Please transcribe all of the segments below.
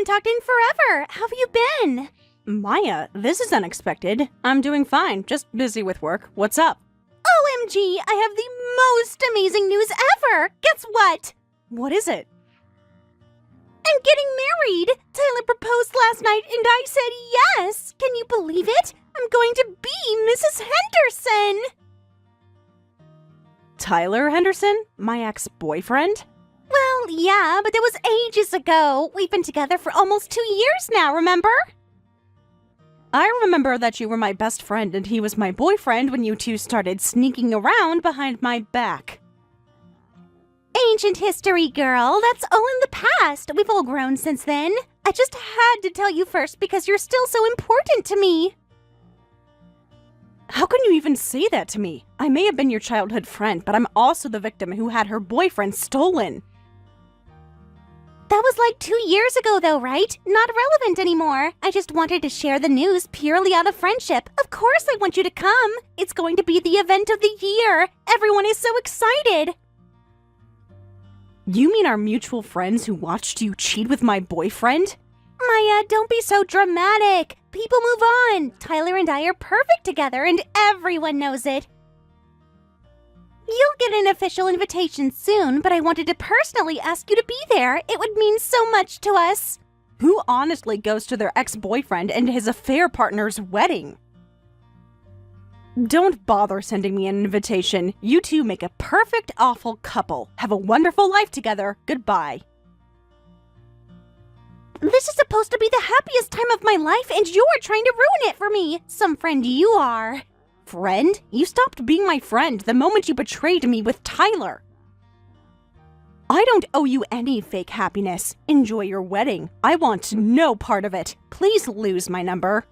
haven't talked in forever. How have you been? Maya, this is unexpected. I'm doing fine, just busy with work. What's up? OMG, I have the most amazing news ever! Guess what? What is it? I'm getting married! Tyler proposed last night and I said yes! Can you believe it? I'm going to be Mrs. Henderson! Tyler Henderson? My ex-boyfriend? Well, yeah, but that was ages ago. We've been together for almost 2 years now, remember? I remember that you were my best friend and he was my boyfriend when you two started sneaking around behind my back. Ancient history, girl. That's all in the past. We've all grown since then. I just had to tell you first because you're still so important to me. How can you even say that to me? I may have been your childhood friend, but I'm also the victim who had her boyfriend stolen. That was like 2 years ago though, right? Not relevant anymore. I just wanted to share the news purely out of friendship. Of course I want you to come. It's going to be the event of the year. Everyone is so excited. You mean our mutual friends who watched you cheat with my boyfriend? Maya, don't be so dramatic. People move on. Tyler and I are perfect together and everyone knows it. You'll get an official invitation soon, but I wanted to personally ask you to be there. It would mean so much to us. Who honestly goes to their ex-boyfriend and his affair partner's wedding? Don't bother sending me an invitation. You two make a perfect awful couple. Have a wonderful life together. Goodbye. This is supposed to be the happiest time of my life, and you're trying to ruin it for me. Some friend you are. Friend? You stopped being my friend the moment you betrayed me with Tyler. I don't owe you any fake happiness. Enjoy your wedding. I want no part of it. Please lose my number.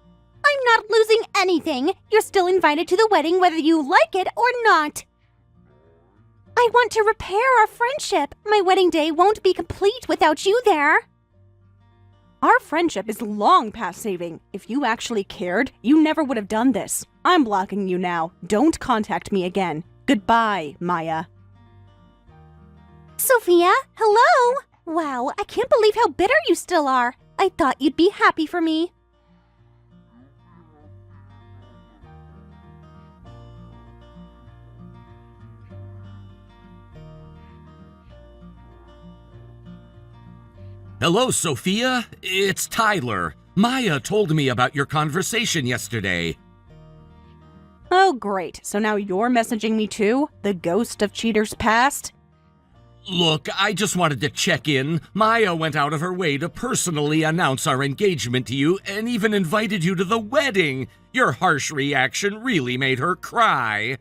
I'm not losing anything. You're still invited to the wedding whether you like it or not. I want to repair our friendship. My wedding day won't be complete without you there. Our friendship is long past saving. If you actually cared, you never would have done this. I'm blocking you now. Don't contact me again. Goodbye, Maya. Sophia, hello? Wow, I can't believe how bitter you still are. I thought you'd be happy for me. Hello, Sophia. It's Tyler. Maya told me about your conversation yesterday. Oh, great. So now you're messaging me too? The ghost of cheaters past? Look, I just wanted to check in. Maya went out of her way to personally announce our engagement to you and even invited you to the wedding. Your harsh reaction really made her cry.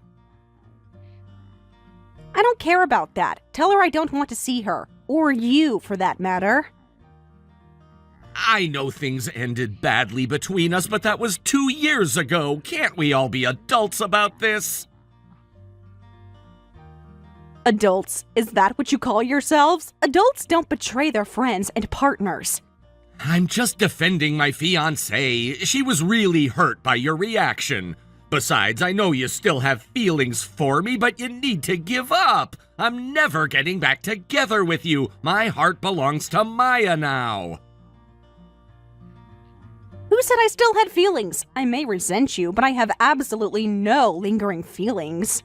I don't care about that. Tell her I don't want to see her. Or you, for that matter. I know things ended badly between us, but that was 2 years ago. Can't we all be adults about this? Adults? Is that what you call yourselves? Adults don't betray their friends and partners. I'm just defending my fiancée. She was really hurt by your reaction. Besides, I know you still have feelings for me, but you need to give up. I'm never getting back together with you. My heart belongs to Maya now. Who said I still had feelings? I may resent you, but I have absolutely no lingering feelings.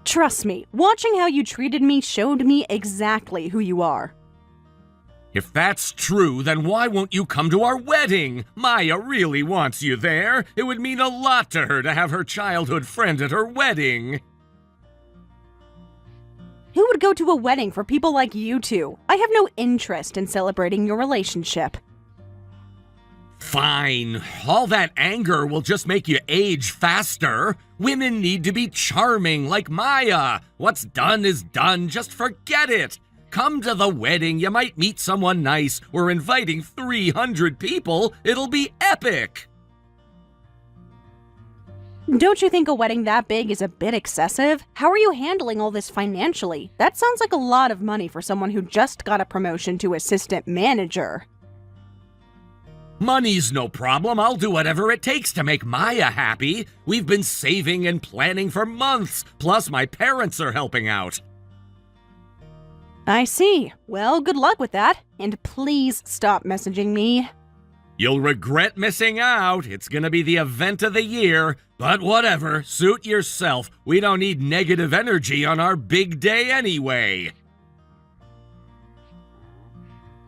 Trust me, watching how you treated me showed me exactly who you are. If that's true, then why won't you come to our wedding? Maya really wants you there. It would mean a lot to her to have her childhood friend at her wedding. Who would go to a wedding for people like you two? I have no interest in celebrating your relationship. Fine. All that anger will just make you age faster. Women need to be charming like Maya. What's done is done. Just forget it. Come to the wedding. You might meet someone nice. We're inviting 300 people. It'll be epic. Don't you think a wedding that big is a bit excessive? How are you handling all this financially? That sounds like a lot of money for someone who just got a promotion to assistant manager. Money's no problem. I'll do whatever it takes to make Maya happy. We've been saving and planning for months. Plus, my parents are helping out. I see. Well, good luck with that. And please stop messaging me. You'll regret missing out. It's gonna be the event of the year. But whatever, suit yourself. We don't need negative energy on our big day anyway.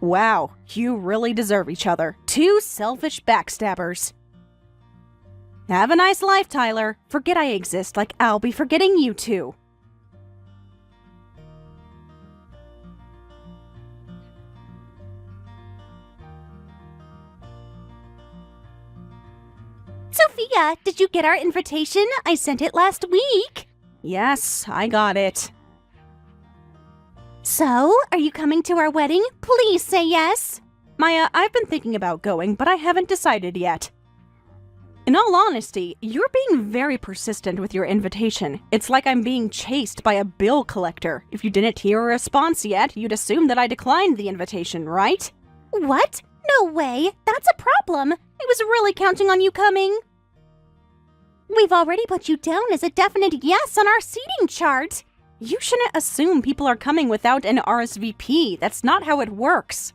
Wow, you really deserve each other. Two selfish backstabbers. Have a nice life, Tyler. Forget I exist like I'll be forgetting you too. Sophia, did you get our invitation? I sent it last week. Yes, I got it. So, are you coming to our wedding? Please say yes. Maya, I've been thinking about going, but I haven't decided yet. In all honesty, you're being very persistent with your invitation. It's like I'm being chased by a bill collector. If you didn't hear a response yet, you'd assume that I declined the invitation, right? What? No way. That's a problem. I was really counting on you coming. We've already put you down as a definite yes on our seating chart. You shouldn't assume people are coming without an RSVP. That's not how it works.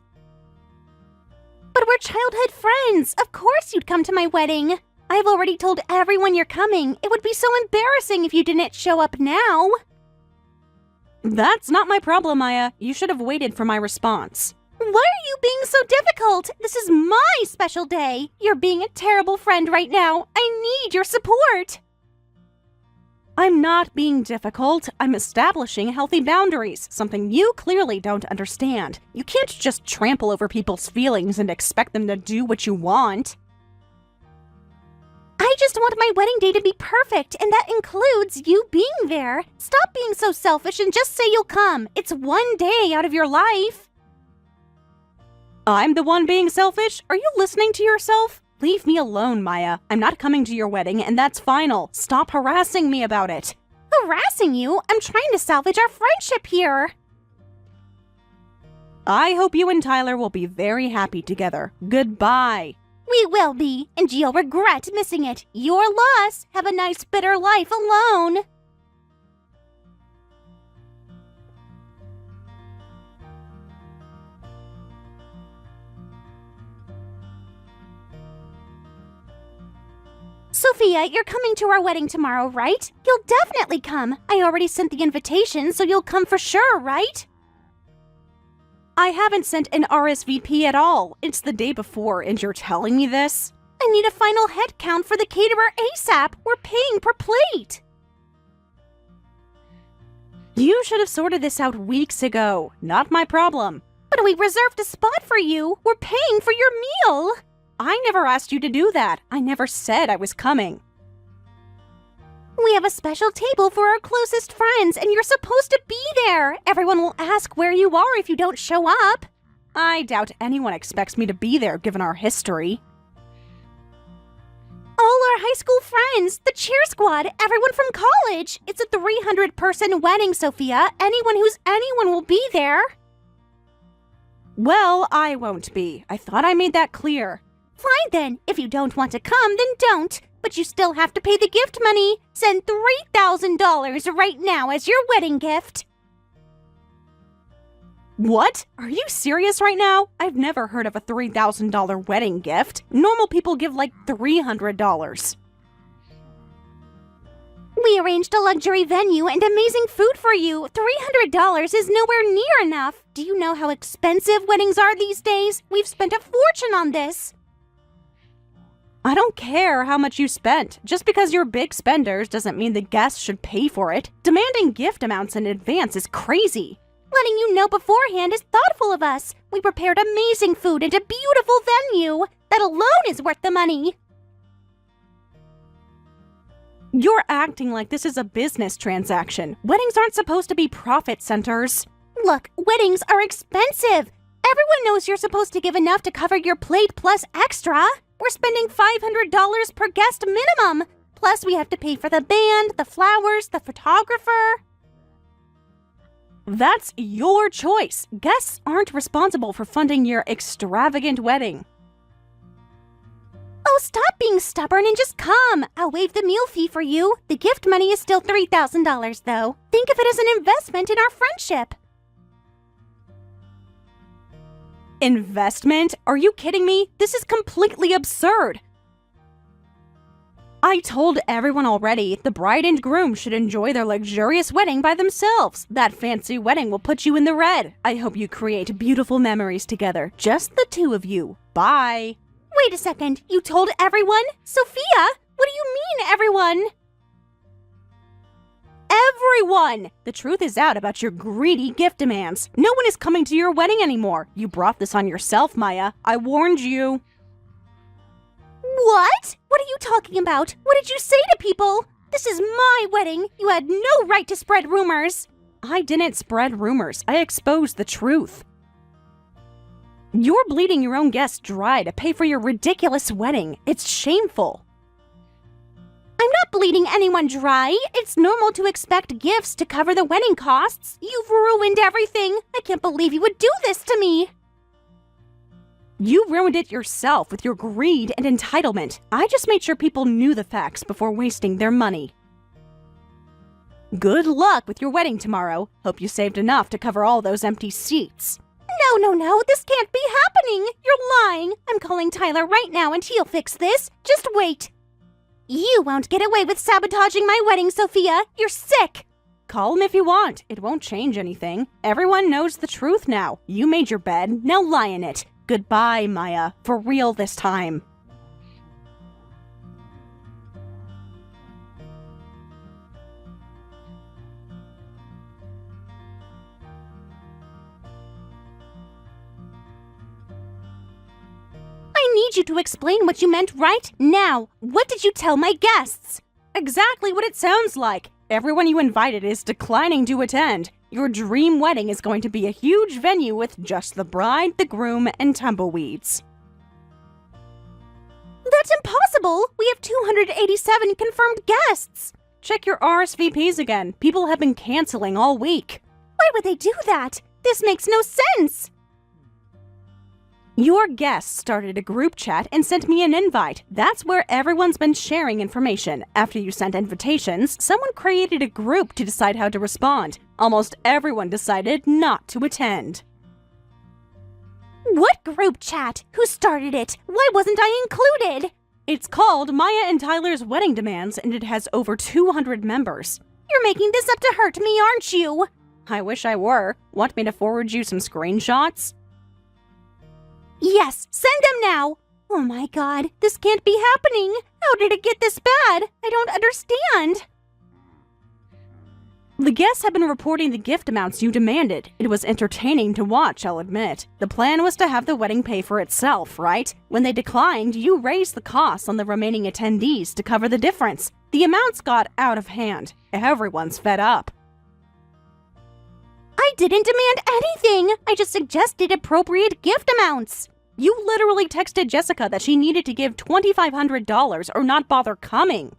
But we're childhood friends. Of course you'd come to my wedding. I've already told everyone you're coming. It would be so embarrassing if you didn't show up now. That's not my problem, Maya. You should have waited for my response. Why are you being so difficult? This is my special day. You're being a terrible friend right now. I need your support. I'm not being difficult. I'm establishing healthy boundaries, something you clearly don't understand. You can't just trample over people's feelings and expect them to do what you want. I just want my wedding day to be perfect, and that includes you being there. Stop being so selfish and just say you'll come. It's one day out of your life. I'm the one being selfish? Are you listening to yourself? Leave me alone, Maya. I'm not coming to your wedding, and that's final. Stop harassing me about it. Harassing you? I'm trying to salvage our friendship here. I hope you and Tyler will be very happy together. Goodbye. We will be, and you'll regret missing it. Your loss. Have a nice, bitter life alone. Sophia, you're coming to our wedding tomorrow, right? You'll definitely come. I already sent the invitation, so you'll come for sure, right? I haven't sent an RSVP at all. It's the day before, and you're telling me this? I need a final head count for the caterer ASAP. We're paying per plate. You should have sorted this out weeks ago. Not my problem. But we reserved a spot for you. We're paying for your meal. I never asked you to do that. I never said I was coming. We have a special table for our closest friends, and you're supposed to be there. Everyone will ask where you are if you don't show up. I doubt anyone expects me to be there given our history. All our high school friends, the cheer squad, everyone from college. It's a 300-person wedding, Sophia. Anyone will be there. Well, I won't be. I thought I made that clear. Fine then. If you don't want to come, then don't. But you still have to pay the gift money. Send $3,000 right now as your wedding gift. What? Are you serious right now? I've never heard of a $3,000 wedding gift. Normal people give like $300. We arranged a luxury venue and amazing food for you. $300 is nowhere near enough. Do you know how expensive weddings are these days? We've spent a fortune on this. I don't care how much you spent. Just because you're big spenders doesn't mean the guests should pay for it. Demanding gift amounts in advance is crazy. Letting you know beforehand is thoughtful of us. We prepared amazing food and a beautiful venue. That alone is worth the money. You're acting like this is a business transaction. Weddings aren't supposed to be profit centers. Look, weddings are expensive. Everyone knows you're supposed to give enough to cover your plate plus extra. We're spending $500 per guest minimum. Plus, we have to pay for the band, the flowers, the photographer. That's your choice. Guests aren't responsible for funding your extravagant wedding. Oh, stop being stubborn and just come. I'll waive the meal fee for you. The gift money is still $3,000, though. Think of it as an investment in our friendship. Investment? Are you kidding me? This is completely absurd. I told everyone already, the bride and groom should enjoy their luxurious wedding by themselves. That fancy wedding will put you in the red. I hope you create beautiful memories together, just the two of you. Bye. Wait a second, you told everyone? Sophia, what do you mean, everyone? Everyone! The truth is out about your greedy gift demands. No one is coming to your wedding anymore. You brought this on yourself, Maya. I warned you. What? What are you talking about? What did you say to people? This is my wedding. You had no right to spread rumors. I didn't spread rumors. I exposed the truth. You're bleeding your own guests dry to pay for your ridiculous wedding. It's shameful. I'm not bleeding anyone dry. It's normal to expect gifts to cover the wedding costs. You've ruined everything. I can't believe you would do this to me. You ruined it yourself with your greed and entitlement. I just made sure people knew the facts before wasting their money. Good luck with your wedding tomorrow. Hope you saved enough to cover all those empty seats. No, this can't be happening. You're lying. I'm calling Tyler right now and he'll fix this. Just wait. You won't get away with sabotaging my wedding, Sophia. You're sick. Call him if you want. It won't change anything. Everyone knows the truth now. You made your bed. Now lie in it. Goodbye, Maya. For real this time. I need you to explain what you meant right now. What did you tell my guests? Exactly what it sounds like. Everyone you invited is declining to attend. Your dream wedding is going to be a huge venue with just the bride, the groom, and tumbleweeds. That's impossible! We have 287 confirmed guests! Check your RSVPs again. People have been canceling all week. Why would they do that? This makes no sense! Your guests started a group chat and sent me an invite. That's where everyone's been sharing information. After you sent invitations, someone created a group to decide how to respond. Almost everyone decided not to attend. What group chat? Who started it? Why wasn't I included? It's called Maya and Tyler's Wedding Demands, and it has over 200 members. You're making this up to hurt me, aren't you? I wish I were. Want me to forward you some screenshots? Yes, send them now! Oh my god, this can't be happening! How did it get this bad? I don't understand! The guests have been reporting the gift amounts you demanded. It was entertaining to watch, I'll admit. The plan was to have the wedding pay for itself, right? When they declined, you raised the costs on the remaining attendees to cover the difference. The amounts got out of hand. Everyone's fed up. I didn't demand anything! I just suggested appropriate gift amounts! You literally texted Jessica that she needed to give $2,500 or not bother coming.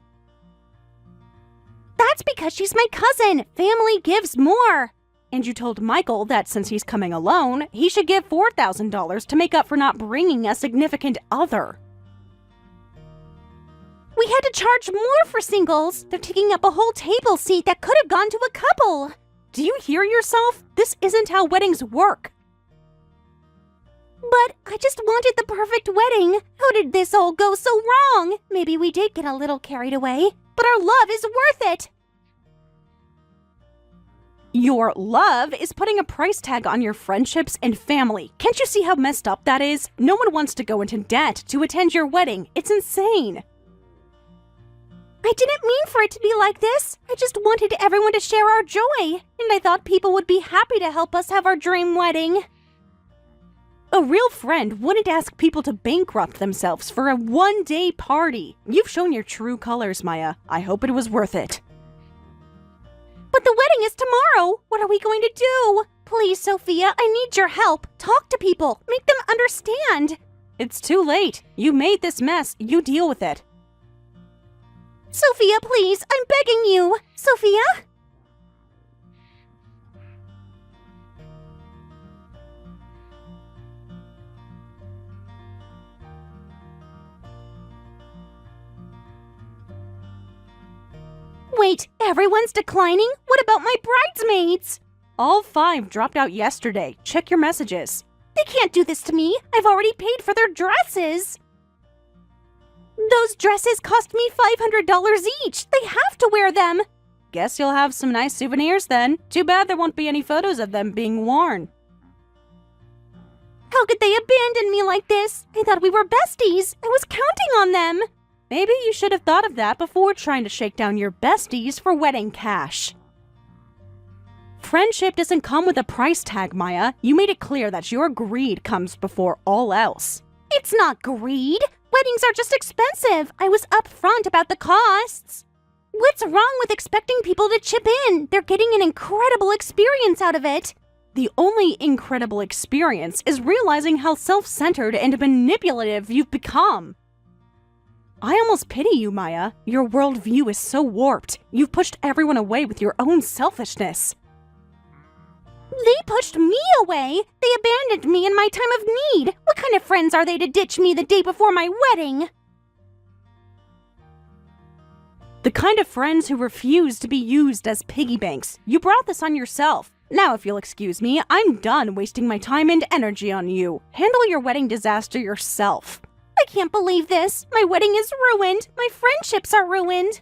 That's because she's my cousin! Family gives more! And you told Michael that since he's coming alone, he should give $4,000 to make up for not bringing a significant other. We had to charge more for singles! They're taking up a whole table seat that could have gone to a couple! Do you hear yourself? This isn't how weddings work. But I just wanted the perfect wedding. How did this all go so wrong? Maybe we did get a little carried away, but our love is worth it. Your love is putting a price tag on your friendships and family. Can't you see how messed up that is? No one wants to go into debt to attend your wedding. It's insane. I didn't mean for it to be like this. I just wanted everyone to share our joy, and I thought people would be happy to help us have our dream wedding. A real friend wouldn't ask people to bankrupt themselves for a one-day party. You've shown your true colors, Maya. I hope it was worth it. But the wedding is tomorrow. What are we going to do? Please, Sophia, I need your help. Talk to people. Make them understand. It's too late. You made this mess. You deal with it. Sophia, please, I'm begging you. Sophia? Wait, everyone's declining? What about my bridesmaids? All 5 dropped out yesterday. Check your messages. They can't do this to me. I've already paid for their dresses. Those dresses cost me $500 each. They have to wear them. Guess you'll have some nice souvenirs then. Too bad there won't be any photos of them being worn. How could they abandon me like this? I thought we were besties. I was counting on them. Maybe you should have thought of that before trying to shake down your besties for wedding cash. Friendship doesn't come with a price tag, Maya. You made it clear that your greed comes before all else. It's not greed. Weddings are just expensive. I was upfront about the costs. What's wrong with expecting people to chip in? They're getting an incredible experience out of it. The only incredible experience is realizing how self-centered and manipulative you've become. I almost pity you, Maya. Your worldview is so warped. You've pushed everyone away with your own selfishness. They pushed me away. They abandoned me in my time of need. What kind of friends are they to ditch me the day before my wedding? The kind of friends who refuse to be used as piggy banks. You brought this on yourself. Now, if you'll excuse me, I'm done wasting my time and energy on you. Handle your wedding disaster yourself. I can't believe this. My wedding is ruined. My friendships are ruined.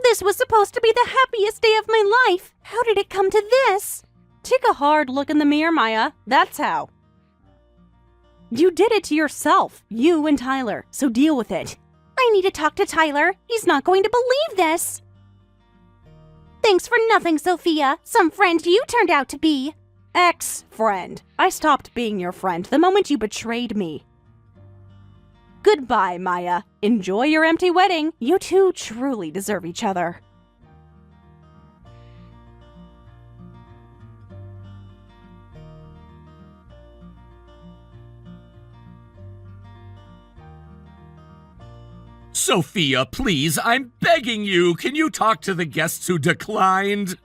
This was supposed to be the happiest day of my life. How did it come to this? Take a hard look in the mirror, Maya. That's how. You did it to yourself, you and Tyler, so deal with it. I need to talk to Tyler. He's not going to believe this. Thanks for nothing, Sophia. Some friend you turned out to be. Ex-friend. I stopped being your friend the moment you betrayed me. Goodbye, Maya. Enjoy your empty wedding. You two truly deserve each other. Sophia, please, I'm begging you. Can you talk to the guests who declined?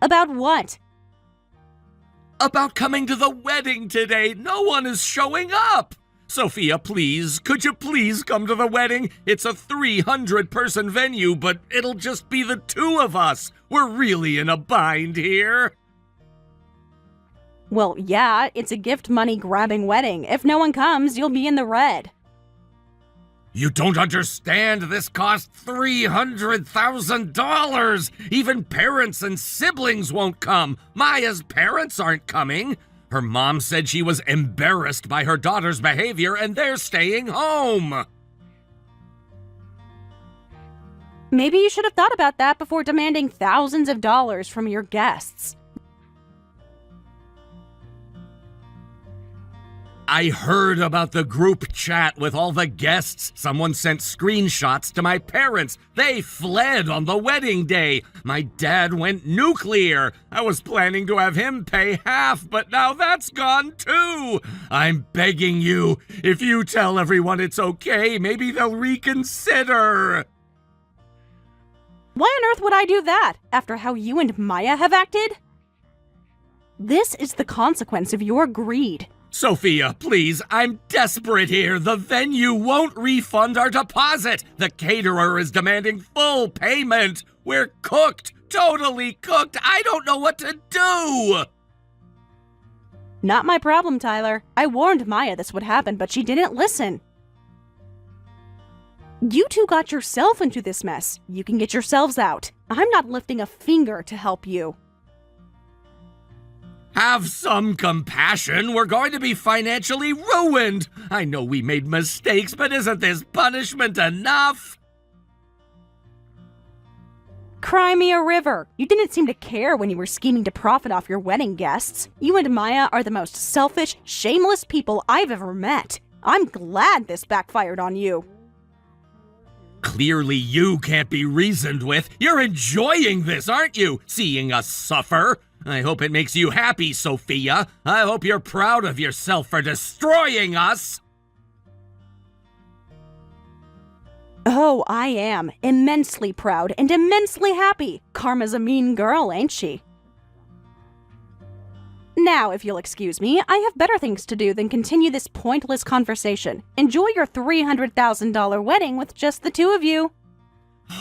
About what? About coming to the wedding today. No one is showing up. Sophia, please, could you please come to the wedding? It's a 300-person venue, but it'll just be the two of us. We're really in a bind here. Well, yeah, it's a gift money-grabbing wedding. If no one comes, you'll be in the red. You don't understand. This cost $300,000. Even parents and siblings won't come. Maya's parents aren't coming. Her mom said she was embarrassed by her daughter's behavior and they're staying home. Maybe you should have thought about that before demanding thousands of dollars from your guests. I heard about the group chat with all the guests. Someone sent screenshots to my parents. They fled on the wedding day. My dad went nuclear. I was planning to have him pay half, but now that's gone too. I'm begging you, if you tell everyone it's okay, maybe they'll reconsider. Why on earth would I do that, after how you and Maya have acted? This is the consequence of your greed. Sophia, please, I'm desperate here. The venue won't refund our deposit. The caterer is demanding full payment. We're cooked, totally cooked. I don't know what to do. Not my problem, Tyler. I warned Maya this would happen, but she didn't listen. You two got yourself into this mess. You can get yourselves out. I'm not lifting a finger to help you. Have some compassion. We're going to be financially ruined. I know we made mistakes, but isn't this punishment enough? Cry me a river. You didn't seem to care when you were scheming to profit off your wedding guests. You and Maya are the most selfish, shameless people I've ever met. I'm glad this backfired on you. Clearly you can't be reasoned with. You're enjoying this, aren't you? Seeing us suffer. I hope it makes you happy, Sophia. I hope you're proud of yourself for destroying us. Oh, I am. Immensely proud and immensely happy. Karma's a mean girl, ain't she? Now, if you'll excuse me, I have better things to do than continue this pointless conversation. Enjoy your $300,000 wedding with just the two of you.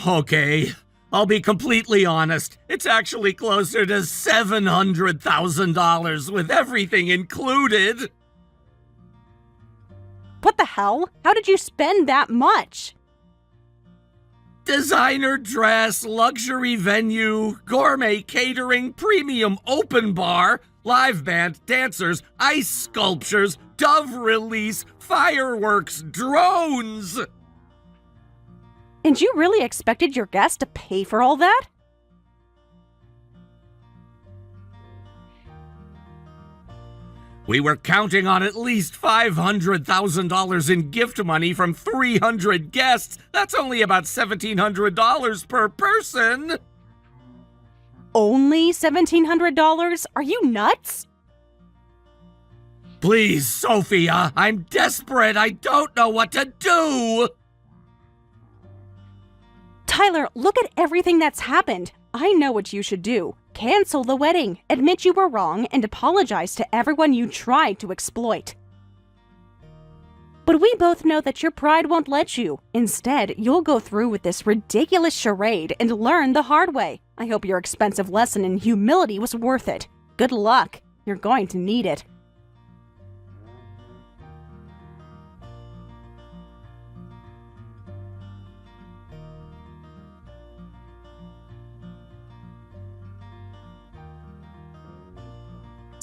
Okay, I'll be completely honest. It's actually closer to $700,000 with everything included. What the hell? How did you spend that much? Designer dress, luxury venue, gourmet catering, premium open bar, live band, dancers, ice sculptures, dove release, fireworks, drones. And you really expected your guests to pay for all that? We were counting on at least $500,000 in gift money from 300 guests. That's only about $1,700 per person. Only $1,700? Are you nuts? Please, Sophia, I'm desperate. I don't know what to do. Tyler, look at everything that's happened. I know what you should do. Cancel the wedding, admit you were wrong, and apologize to everyone you tried to exploit. But we both know that your pride won't let you. Instead, you'll go through with this ridiculous charade and learn the hard way. I hope your expensive lesson in humility was worth it. Good luck. You're going to need it.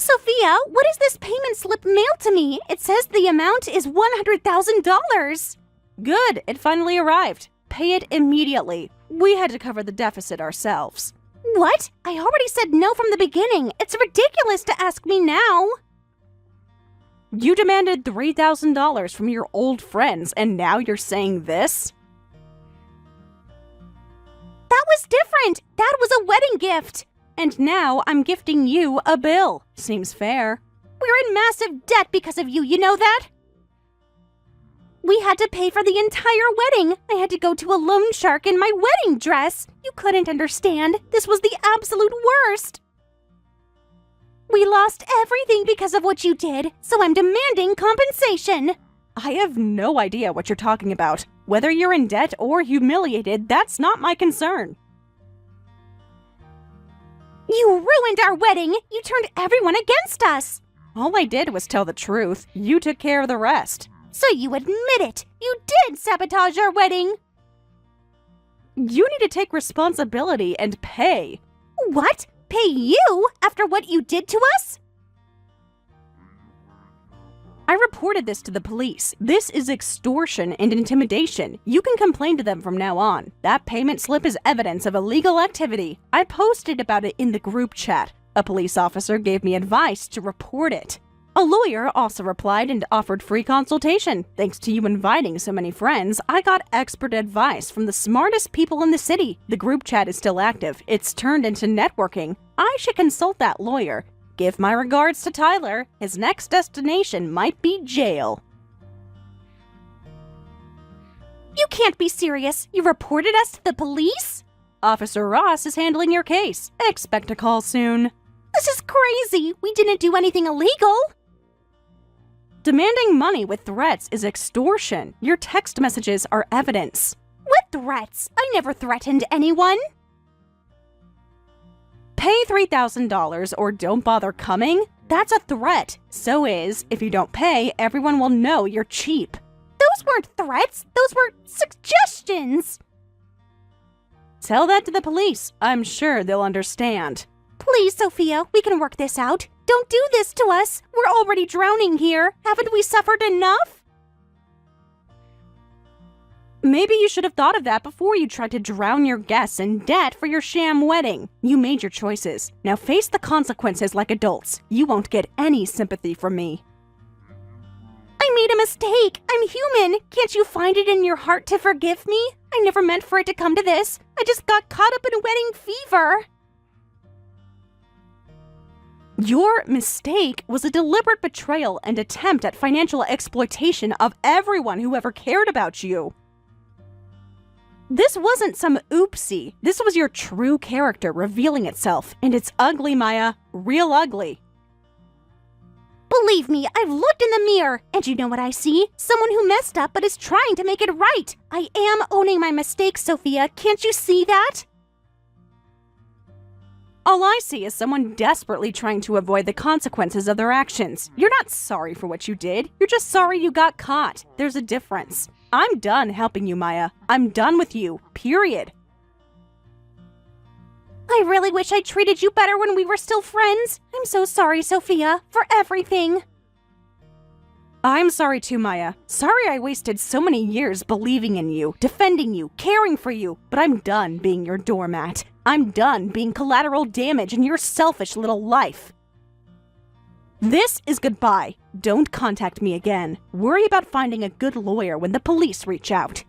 Sophia, what is this payment slip mailed to me? It says the amount is $100,000. Good, it finally arrived. Pay it immediately. We had to cover the deficit ourselves. What? I already said no from the beginning. It's ridiculous to ask me now. You demanded $3,000 from your old friends, and now you're saying this? That was different. That was a wedding gift. And now I'm gifting you a bill. Seems fair. We're in massive debt because of you, you know that? We had to pay for the entire wedding. I had to go to a loan shark in my wedding dress. You couldn't understand. This was the absolute worst. We lost everything because of what you did, so I'm demanding compensation. I have no idea what you're talking about. Whether you're in debt or humiliated, that's not my concern. You ruined our wedding! You turned everyone against us! All I did was tell the truth. You took care of the rest. So you admit it! You did sabotage our wedding! You need to take responsibility and pay. What? Pay you? After what you did to us? I reported this to the police. This is extortion and intimidation. You can complain to them from now on. That payment slip is evidence of illegal activity. I posted about it in the group chat. A police officer gave me advice to report it. A lawyer also replied and offered free consultation. Thanks to you inviting so many friends, I got expert advice from the smartest people in the city. The group chat is still active. It's turned into networking. I should consult that lawyer. Give my regards to Tyler. His next destination might be jail. You can't be serious. You reported us to the police? Officer Ross is handling your case. Expect a call soon. This is crazy. We didn't do anything illegal. Demanding money with threats is extortion. Your text messages are evidence. What threats? I never threatened anyone. Pay $3,000 or don't bother coming? That's a threat. So is, if you don't pay, everyone will know you're cheap. Those weren't threats. Those were suggestions. Tell that to the police. I'm sure they'll understand. Please, Sophia, we can work this out. Don't do this to us. We're already drowning here. Haven't we suffered enough? Maybe you should have thought of that before you tried to drown your guests in debt for your sham wedding. You made your choices. Now face the consequences like adults. You won't get any sympathy from me. I made a mistake. I'm human. Can't you find it in your heart to forgive me? I never meant for it to come to this. I just got caught up in a wedding fever. Your mistake was a deliberate betrayal and attempt at financial exploitation of everyone who ever cared about you. This wasn't some oopsie. This was your true character revealing itself, and it's ugly, Maya. Real ugly. Believe me, I've looked in the mirror, and you know what I see? Someone who messed up but is trying to make it right. I am owning my mistakes, Sophia. Can't you see that? All I see is someone desperately trying to avoid the consequences of their actions. You're not sorry for what you did. You're just sorry you got caught. There's a difference. I'm done helping you, Maya. I'm done with you. Period. I really wish I treated you better when we were still friends. I'm so sorry, Sophia, for everything. I'm sorry too, Maya. Sorry I wasted so many years believing in you, defending you, caring for you, but I'm done being your doormat. I'm done being collateral damage in your selfish little life. This is goodbye. Don't contact me again. Worry about finding a good lawyer when the police reach out.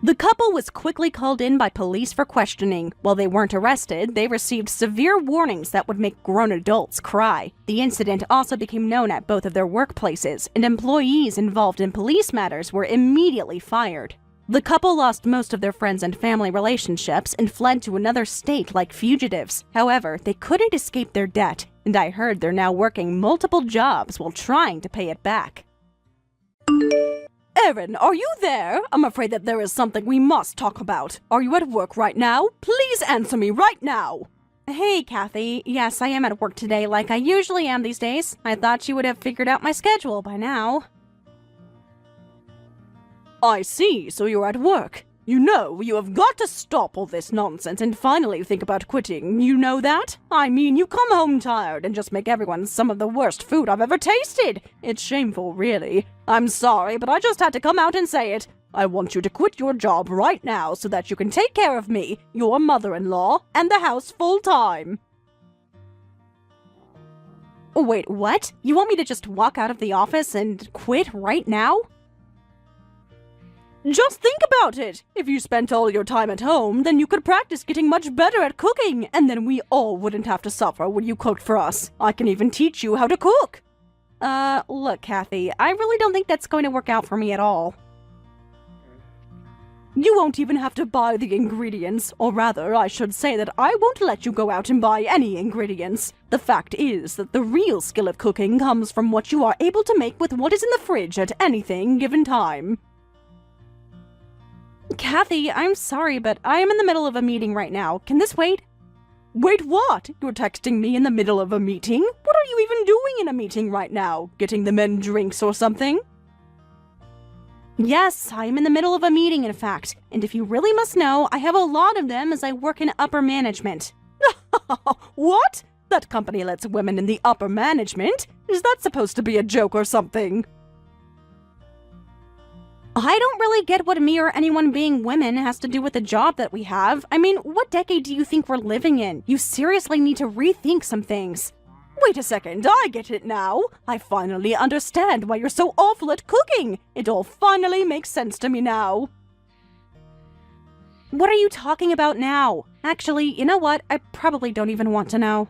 The couple was quickly called in by police for questioning. While they weren't arrested, they received severe warnings that would make grown adults cry. The incident also became known at both of their workplaces, and employees involved in police matters were immediately fired. The couple lost most of their friends and family relationships and fled to another state like fugitives. However, they couldn't escape their debt, and I heard they're now working multiple jobs while trying to pay it back. Erin, are you there? I'm afraid that there is something we must talk about. Are you at work right now? Please answer me right now. Hey, Kathy. Yes, I am at work today like I usually am these days. I thought you would have figured out my schedule by now. I see, so you're at work. You know, you have got to stop all this nonsense and finally think about quitting. You know that? I mean, you come home tired and just make everyone some of the worst food I've ever tasted. It's shameful, really. I'm sorry, but I just had to come out and say it. I want you to quit your job right now so that you can take care of me, your mother-in-law, and the house full-time. Wait, what? You want me to just walk out of the office and quit right now? Just think about it! If you spent all your time at home, then you could practice getting much better at cooking, and then we all wouldn't have to suffer when you cooked for us. I can even teach you how to cook! Look, Kathy, I really don't think that's going to work out for me at all. You won't even have to buy the ingredients, or rather, I should say that I won't let you go out and buy any ingredients. The fact is that the real skill of cooking comes from what you are able to make with what is in the fridge at anything given time. Kathy, I'm sorry, but I am in the middle of a meeting right now. Can this wait? Wait, what? You're texting me in the middle of a meeting? What are you even doing in a meeting right now? Getting the men drinks or something? Yes, I am in the middle of a meeting, in fact. And if you really must know, I have a lot of them as I work in upper management. What? That company lets women in the upper management? Is that supposed to be a joke or something? I don't really get what me or anyone being women has to do with the job that we have. I mean, what decade do you think we're living in? You seriously need to rethink some things. Wait a second, I get it now. I finally understand why you're so awful at cooking. It all finally makes sense to me now. What are you talking about now? Actually, you know what? I probably don't even want to know.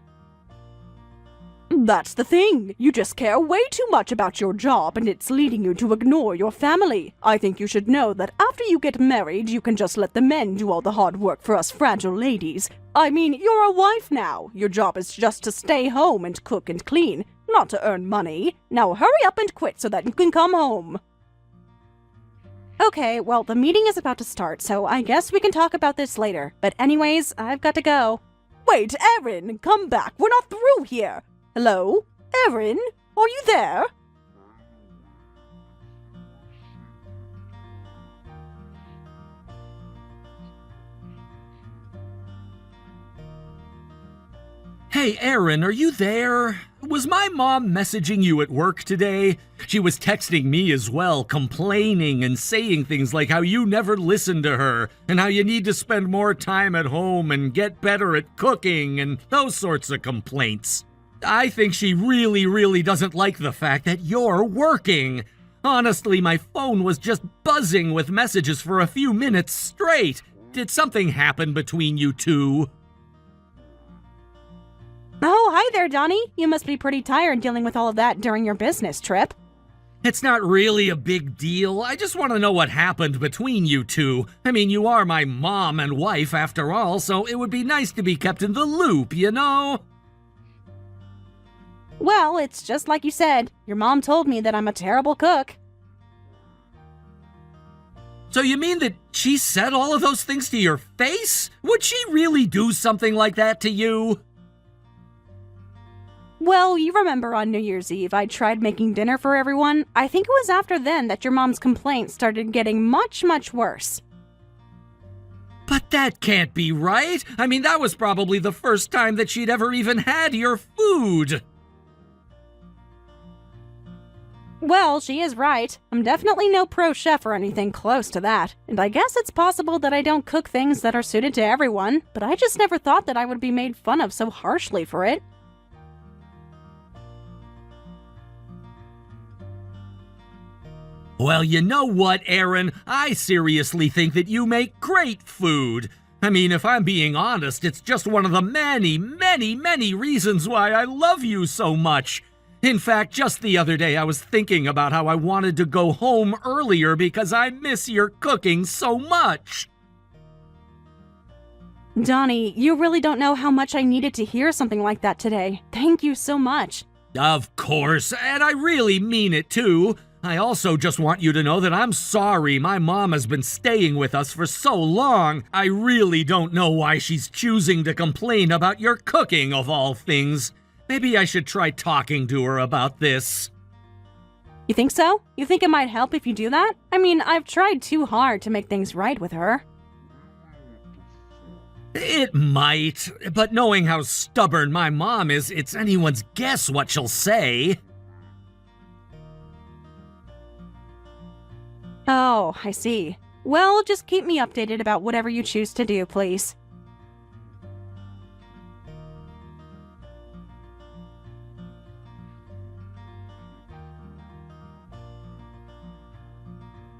That's the thing. You just care way too much about your job and it's leading you to ignore your family. I think you should know that after you get married, you can just let the men do all the hard work for us fragile ladies. I mean, you're a wife now. Your job is just to stay home and cook and clean, not to earn money. Now hurry up and quit so that you can come home. Okay, well, the meeting is about to start, so I guess we can talk about this later. But anyways, I've got to go. Wait, Erin, come back. We're not through here. Hello? Erin? Are you there? Hey, Erin, are you there? Was my mom messaging you at work today? She was texting me as well, complaining and saying things like how you never listen to her and how you need to spend more time at home and get better at cooking and those sorts of complaints. I think she really doesn't like the fact that you're working. Honestly, my phone was just buzzing with messages for a few minutes straight. Did something happen between you two? Oh, hi there, Donnie. You must be pretty tired dealing with all of that during your business trip. It's not really a big deal. I just want to know what happened between you two. I mean, you are my mom and wife after all, so it would be nice to be kept in the loop, you know? Well, it's just like you said. Your mom told me that I'm a terrible cook. So you mean that she said all of those things to your face? Would she really do something like that to you? Well, you remember on New Year's Eve I tried making dinner for everyone? I think it was after then that your mom's complaints started getting much, much worse. But that can't be right. I mean, that was probably the first time that she'd ever even had your food. Well, she is right. I'm definitely no pro chef or anything close to that. And I guess it's possible that I don't cook things that are suited to everyone, but I just never thought that I would be made fun of so harshly for it. Well, you know what, Aaron? I seriously think that you make great food. I mean, if I'm being honest, it's just one of the many, many, many reasons why I love you so much. In fact, just the other day I was thinking about how I wanted to go home earlier because I miss your cooking so much. Donnie, you really don't know how much I needed to hear something like that today. Thank you so much. Of course, and I really mean it too. I also just want you to know that I'm sorry my mom has been staying with us for so long. I really don't know why she's choosing to complain about your cooking of all things. Maybe I should try talking to her about this. You think so? You think it might help if you do that? I mean, I've tried too hard to make things right with her. It might, but knowing how stubborn my mom is, it's anyone's guess what she'll say. Oh, I see. Well, just keep me updated about whatever you choose to do, please.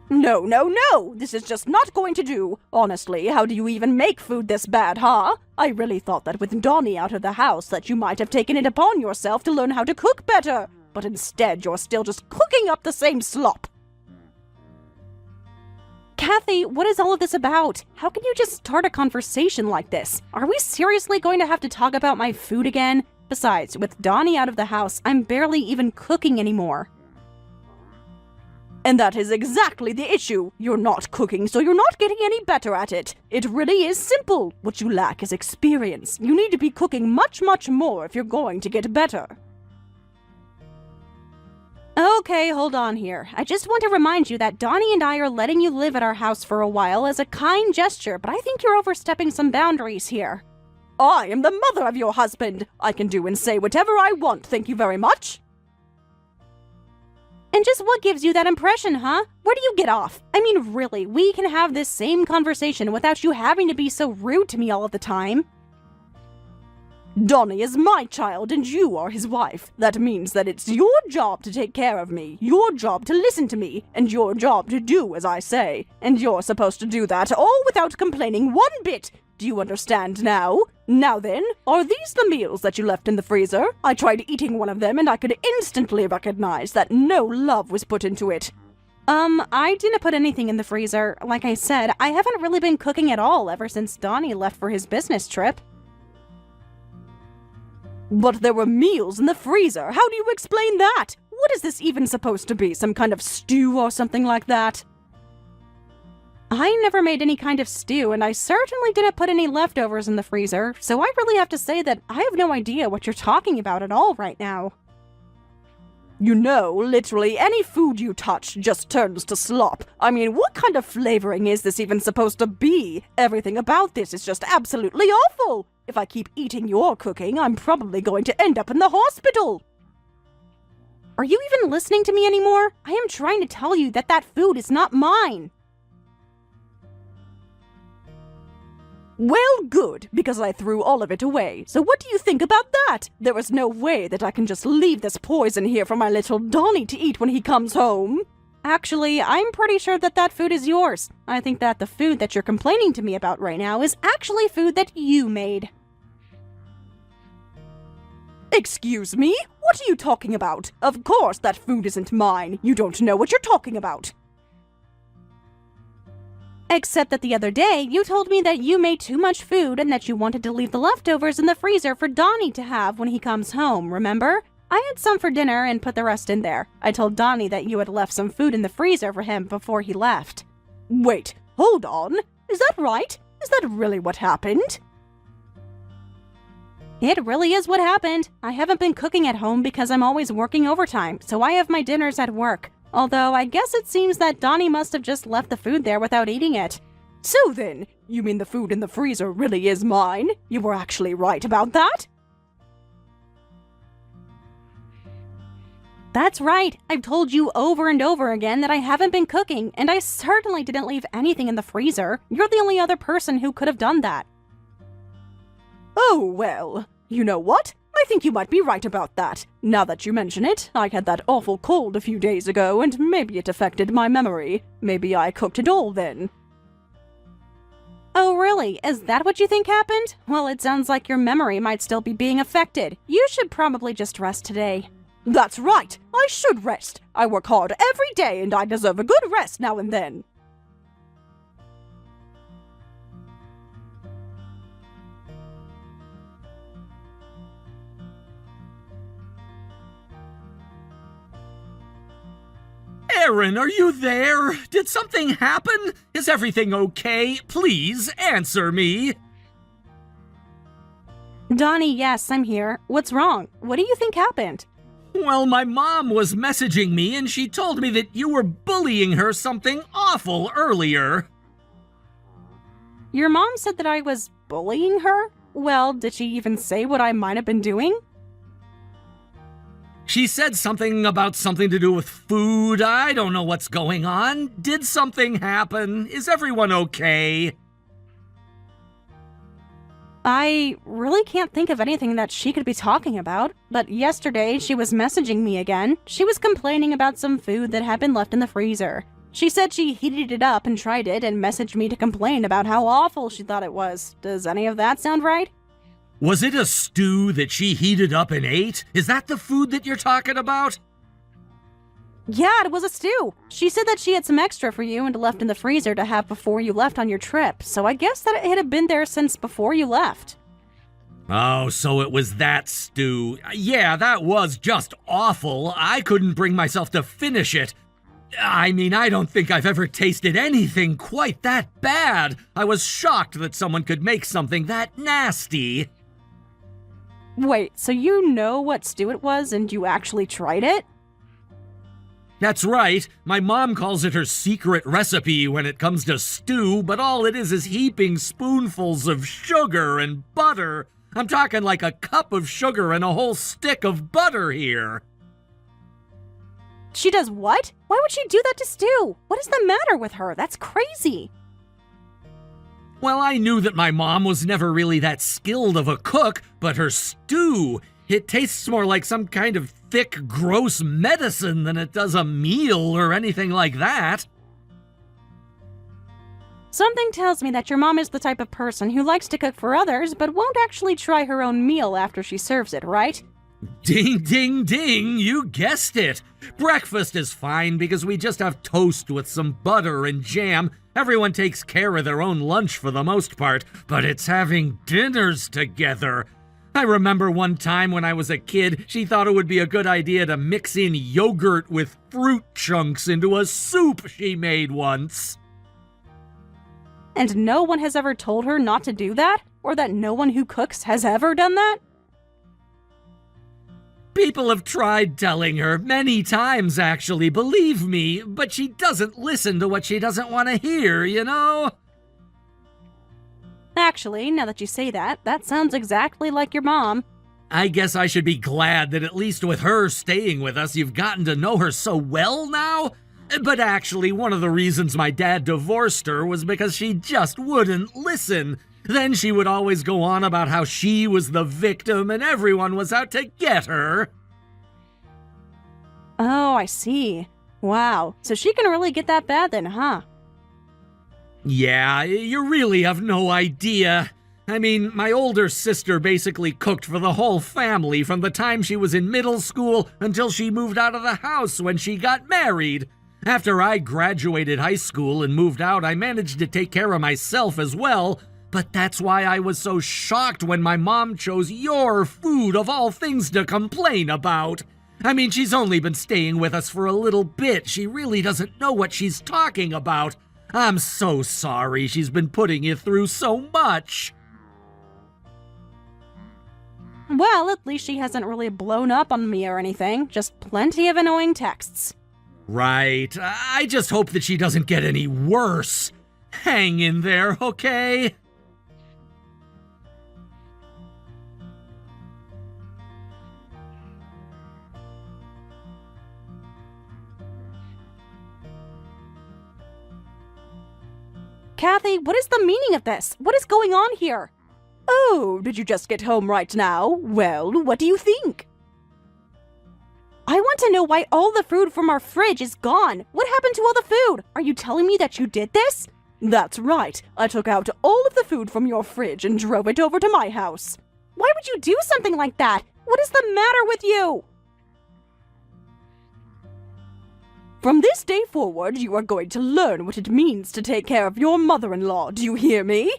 No, no, no! This is just not going to do! Honestly, how do you even make food this bad, huh? I really thought that with Donnie out of the house that you might have taken it upon yourself to learn how to cook better. But instead, you're still just cooking up the same slop. Kathy, what is all of this about? How can you just start a conversation like this? Are we seriously going to have to talk about my food again? Besides, with Donnie out of the house, I'm barely even cooking anymore. And that is exactly the issue. You're not cooking, so you're not getting any better at it. It really is simple. What you lack is experience. You need to be cooking much, much more if you're going to get better. Okay, hold on here. I just want to remind you that Donnie and I are letting you live at our house for a while as a kind gesture, but I think you're overstepping some boundaries here. I am the mother of your husband. I can do and say whatever I want, thank you very much. And just what gives you that impression, huh? Where do you get off? I mean, really, we can have this same conversation without you having to be so rude to me all of the time. Donnie is my child and you are his wife. That means that it's your job to take care of me, your job to listen to me, and your job to do as I say. And you're supposed to do that all without complaining one bit. Do you understand now? Now then, are these the meals that you left in the freezer? I tried eating one of them and I could instantly recognize that no love was put into it. I didn't put anything in the freezer. Like I said, I haven't really been cooking at all ever since Donnie left for his business trip. But there were meals in the freezer. How do you explain that? What is this even supposed to be? Some kind of stew or something like that? I never made any kind of stew, and I certainly didn't put any leftovers in the freezer, so I really have to say that I have no idea what you're talking about at all right now. You know, literally any food you touch just turns to slop. I mean, what kind of flavoring is this even supposed to be? Everything about this is just absolutely awful. If I keep eating your cooking, I'm probably going to end up in the hospital. Are you even listening to me anymore? I am trying to tell you that that food is not mine. Well, good, because I threw all of it away. So what do you think about that? There is no way that I can just leave this poison here for my little Donnie to eat when he comes home. Actually, I'm pretty sure that that food is yours. I think that the food that you're complaining to me about right now is actually food that you made. Excuse me? What are you talking about? Of course that food isn't mine. You don't know what you're talking about. Except that the other day, you told me that you made too much food and that you wanted to leave the leftovers in the freezer for Donnie to have when he comes home, remember? I had some for dinner and put the rest in there. I told Donnie that you had left some food in the freezer for him before he left. Wait, hold on. Is that right? Is that really what happened? It really is what happened. I haven't been cooking at home because I'm always working overtime, so I have my dinners at work. Although I guess it seems that Donnie must have just left the food there without eating it. So then, you mean the food in the freezer really is mine? You were actually right about that? That's right. I've told you over and over again that I haven't been cooking, and I certainly didn't leave anything in the freezer. You're the only other person who could have done that. Oh, well, you know what? I think you might be right about that. Now that you mention it, I had that awful cold a few days ago, and maybe it affected my memory. Maybe I cooked it all then. Oh, really? Is that what you think happened? Well, it sounds like your memory might still be being affected. You should probably just rest today. That's right! I should rest! I work hard every day, and I deserve a good rest now and then. Aaron, are you there? Did something happen? Is everything okay? Please answer me. Donnie, yes, I'm here. What's wrong? What do you think happened? Well, my mom was messaging me and she told me that you were bullying her something awful earlier. Your mom said that I was bullying her? Well, did she even say what I might have been doing? She said something about something to do with food. I don't know what's going on. Did something happen? Is everyone okay? I really can't think of anything that she could be talking about, but yesterday she was messaging me again. She was complaining about some food that had been left in the freezer. She said she heated it up and tried it and messaged me to complain about how awful she thought it was. Does any of that sound right? Was it a stew that she heated up and ate? Is that the food that you're talking about? Yeah, it was a stew. She said that she had some extra for you and left in the freezer to have before you left on your trip, so I guess that it had been there since before you left. Oh, so it was that stew. Yeah, that was just awful. I couldn't bring myself to finish it. I mean, I don't think I've ever tasted anything quite that bad. I was shocked that someone could make something that nasty. Wait, so you know what stew it was and you actually tried it? That's right. My mom calls it her secret recipe when it comes to stew, but all it is heaping spoonfuls of sugar and butter. I'm talking like a cup of sugar and a whole stick of butter here. She does what? Why would she do that to stew? What is the matter with her? That's crazy. Well, I knew that my mom was never really that skilled of a cook, but her stew, it tastes more like some kind of thick, gross medicine than it does a meal or anything like that. Something tells me that your mom is the type of person who likes to cook for others, but won't actually try her own meal after she serves it, right? Ding, ding, ding, you guessed it. Breakfast is fine because we just have toast with some butter and jam. Everyone takes care of their own lunch for the most part, but it's having dinners together. I remember one time when I was a kid, she thought it would be a good idea to mix in yogurt with fruit chunks into a soup she made once. And no one has ever told her not to do that? Or that no one who cooks has ever done that? People have tried telling her many times, actually, believe me, but she doesn't listen to what she doesn't want to hear, you know? Actually, now that you say that, that sounds exactly like your mom. I guess I should be glad that at least with her staying with us, you've gotten to know her so well now. But actually, one of the reasons my dad divorced her was because she just wouldn't listen. Then she would always go on about how she was the victim and everyone was out to get her. Oh, I see. Wow, so she can really get that bad then, huh? Yeah, you really have no idea. I mean, my older sister basically cooked for the whole family from the time she was in middle school until she moved out of the house when she got married. After I graduated high school and moved out, I managed to take care of myself as well. But that's why I was so shocked when my mom chose your food of all things to complain about. I mean, she's only been staying with us for a little bit. She really doesn't know what she's talking about. I'm so sorry she's been putting you through so much. Well, at least she hasn't really blown up on me or anything. Just plenty of annoying texts. Right. I just hope that she doesn't get any worse. Hang in there, okay? Kathy, what is the meaning of this? What is going on here? Oh, did you just get home right now? Well, what do you think? I want to know why all the food from our fridge is gone. What happened to all the food? Are you telling me that you did this? That's right. I took out all of the food from your fridge and drove it over to my house. Why would you do something like that? What is the matter with you? From this day forward, you are going to learn what it means to take care of your mother-in-law. Do you hear me?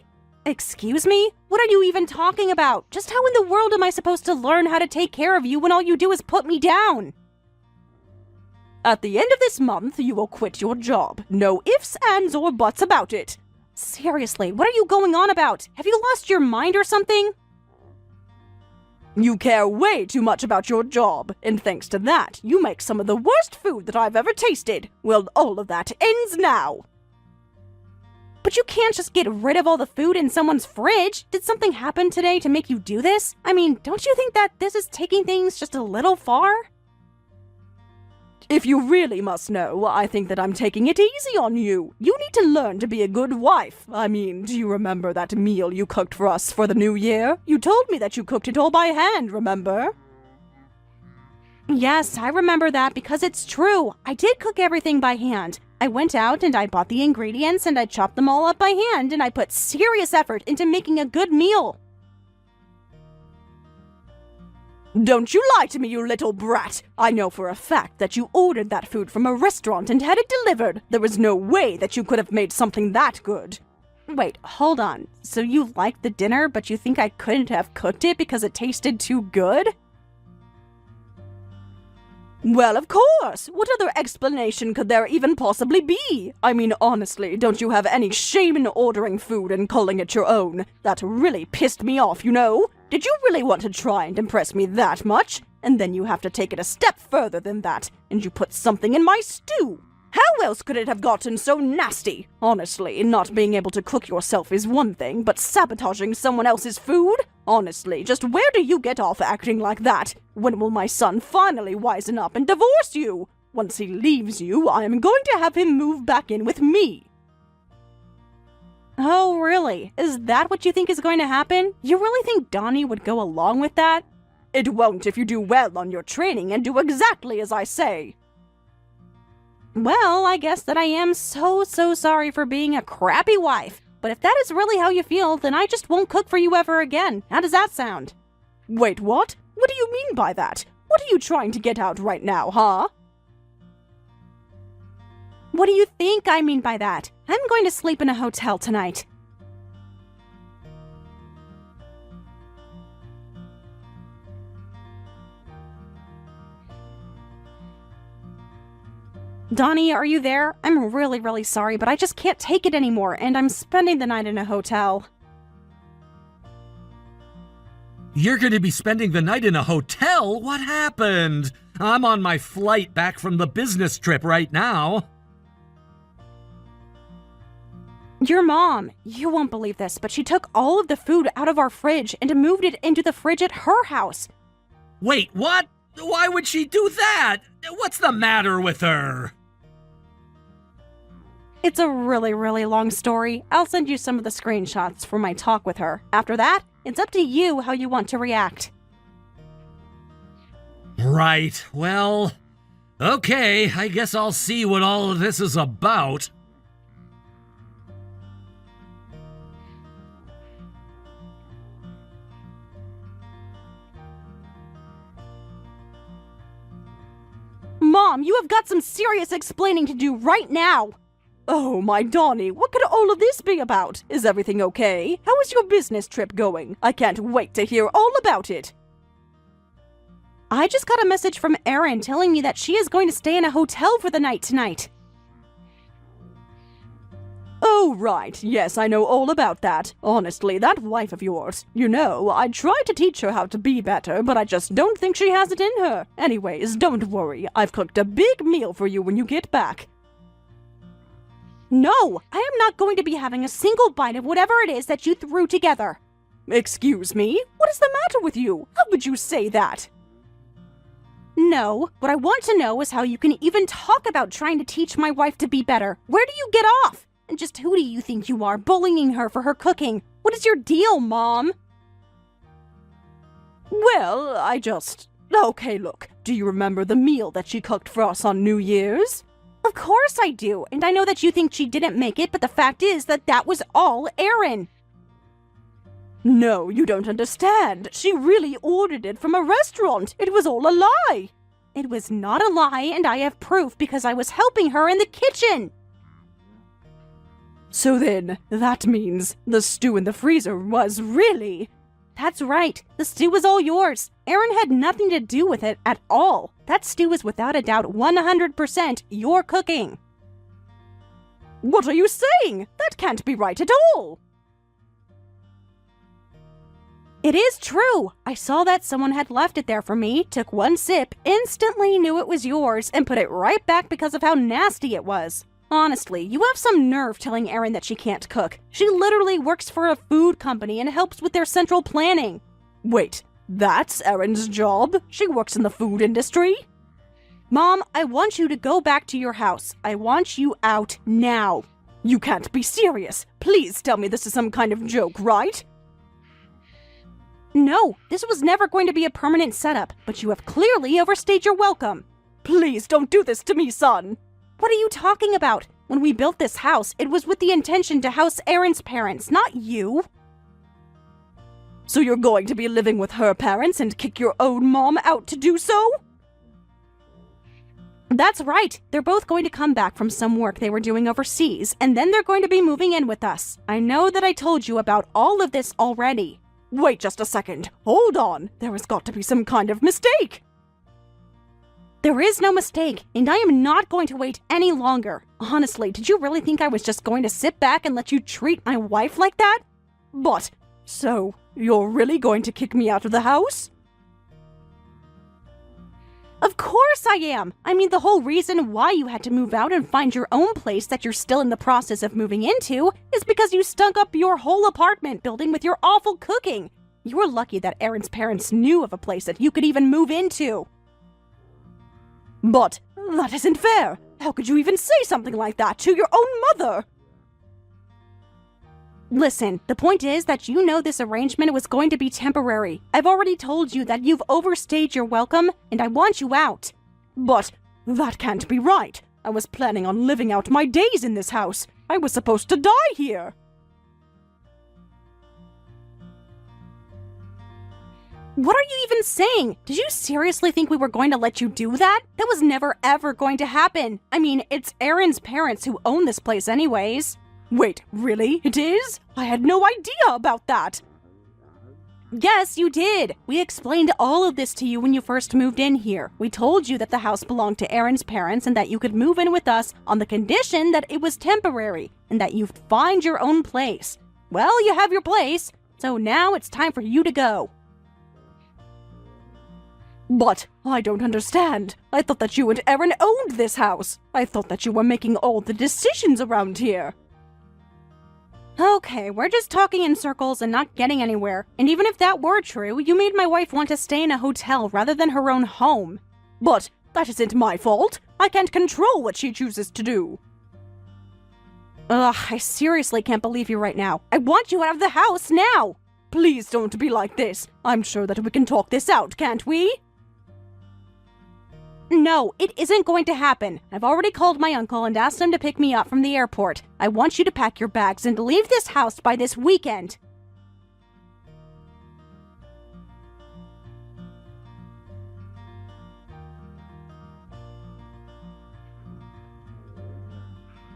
Excuse me? What are you even talking about? Just how in the world am I supposed to learn how to take care of you when all you do is put me down? At the end of this month, you will quit your job. No ifs, ands, or buts about it. Seriously, what are you going on about? Have you lost your mind or something? You care way too much about your job, and thanks to that, you make some of the worst food that I've ever tasted. Well, all of that ends now. But you can't just get rid of all the food in someone's fridge. Did something happen today to make you do this? I mean, don't you think that this is taking things just a little far? If you really must know, I think that I'm taking it easy on you. You need to learn to be a good wife. I mean, do you remember that meal you cooked for us for the new year? You told me that you cooked it all by hand, remember? Yes, I remember that because it's true. I did cook everything by hand. I went out and I bought the ingredients and I chopped them all up by hand and I put serious effort into making a good meal. Don't you lie to me, you little brat! I know for a fact that you ordered that food from a restaurant and had it delivered. There was no way that you could have made something that good. Wait, hold on. So you liked the dinner, but you think I couldn't have cooked it because it tasted too good? Well, of course! What other explanation could there even possibly be? I mean, honestly, don't you have any shame in ordering food and calling it your own? That really pissed me off, you know? Did you really want to try and impress me that much? And then you have to take it a step further than that, and you put something in my stew! How else could it have gotten so nasty? Honestly, not being able to cook yourself is one thing, but sabotaging someone else's food? Honestly, just where do you get off acting like that? When will my son finally wisen up and divorce you? Once he leaves you, I am going to have him move back in with me. Oh, really? Is that what you think is going to happen? You really think Donnie would go along with that? It won't if you do well on your training and do exactly as I say. Well, I guess that I am so sorry for being a crappy wife. But if that is really how you feel, then I just won't cook for you ever again. How does that sound? Wait, what? What do you mean by that? What are you trying to get out right now, huh? What do you think I mean by that? I'm going to sleep in a hotel tonight. Donnie, are you there? I'm really sorry, but I just can't take it anymore, and I'm spending the night in a hotel. You're going to be spending the night in a hotel? What happened? I'm on my flight back from the business trip right now. Your mom, you won't believe this, but she took all of the food out of our fridge and moved it into the fridge at her house. Wait, what? Why would she do that? What's the matter with her? It's a really long story. I'll send you some of the screenshots from my talk with her. After that, it's up to you how you want to react. Right, well, okay, I guess I'll see what all of this is about. Mom, you have got some serious explaining to do right now. Oh, my Donnie, what could all of this be about? Is everything okay? How is your business trip going? I can't wait to hear all about it. I just got a message from Erin telling me that she is going to stay in a hotel for the night tonight. Oh, right. Yes, I know all about that. Honestly, that wife of yours. You know, I tried to teach her how to be better, but I just don't think she has it in her. Anyways, don't worry. I've cooked a big meal for you when you get back. No, I am not going to be having a single bite of whatever it is that you threw together. Excuse me? What is the matter with you? How could you say that? No, what I want to know is how you can even talk about trying to teach my wife to be better. Where do you get off? And just who do you think you are, bullying her for her cooking? What is your deal, Mom? Well, Okay, look. Do you remember the meal that she cooked for us on New Year's? Of course I do, and I know that you think she didn't make it, but the fact is that was all Erin. No, you don't understand. She really ordered it from a restaurant. It was all a lie. It was not a lie, and I have proof because I was helping her in the kitchen. So then, that means the stew in the freezer was really... That's right. The stew was all yours. Erin had nothing to do with it at all. That stew is without a doubt 100% your cooking. What are you saying? That can't be right at all. It is true. I saw that someone had left it there for me, took one sip, instantly knew it was yours, and put it right back because of how nasty it was. Honestly, you have some nerve telling Erin that she can't cook. She literally works for a food company and helps with their central planning. Wait, that's Erin's job? She works in the food industry? Mom, I want you to go back to your house. I want you out now. You can't be serious. Please tell me this is some kind of joke, right? No, this was never going to be a permanent setup, but you have clearly overstayed your welcome. Please don't do this to me, son. What are you talking about? When we built this house, it was with the intention to house Erin's parents, not you. So you're going to be living with her parents and kick your own mom out to do so? That's right. They're both going to come back from some work they were doing overseas, and then they're going to be moving in with us. I know that I told you about all of this already. Wait just a second. Hold on. There has got to be some kind of mistake. There is no mistake, and I am not going to wait any longer. Honestly, did you really think I was just going to sit back and let you treat my wife like that? But, so, you're really going to kick me out of the house? Of course I am! I mean, the whole reason why you had to move out and find your own place that you're still in the process of moving into is because you stunk up your whole apartment building with your awful cooking. You were lucky that Erin's parents knew of a place that you could even move into. But that isn't fair. How could you even say something like that to your own mother? Listen, the point is that you know this arrangement was going to be temporary. I've already told you that you've overstayed your welcome, and I want you out. But that can't be right. I was planning on living out my days in this house. I was supposed to die here. What are you even saying? Did you seriously think we were going to let you do that? That was never ever going to happen. I mean, it's Erin's parents who own this place anyways. Wait, really? It is? I had no idea about that. Yes, you did. We explained all of this to you when you first moved in here. We told you that the house belonged to Erin's parents and that you could move in with us on the condition that it was temporary and that you'd find your own place. Well, you have your place, so now it's time for you to go. But I don't understand. I thought that you and Erin owned this house. I thought that you were making all the decisions around here. Okay, we're just talking in circles and not getting anywhere. And even if that were true, you made my wife want to stay in a hotel rather than her own home. But that isn't my fault. I can't control what she chooses to do. Ugh, I seriously can't believe you right now. I want you out of the house now! Please don't be like this. I'm sure that we can talk this out, can't we? No, it isn't going to happen. I've already called my uncle and asked him to pick me up from the airport. I want you to pack your bags and leave this house by this weekend.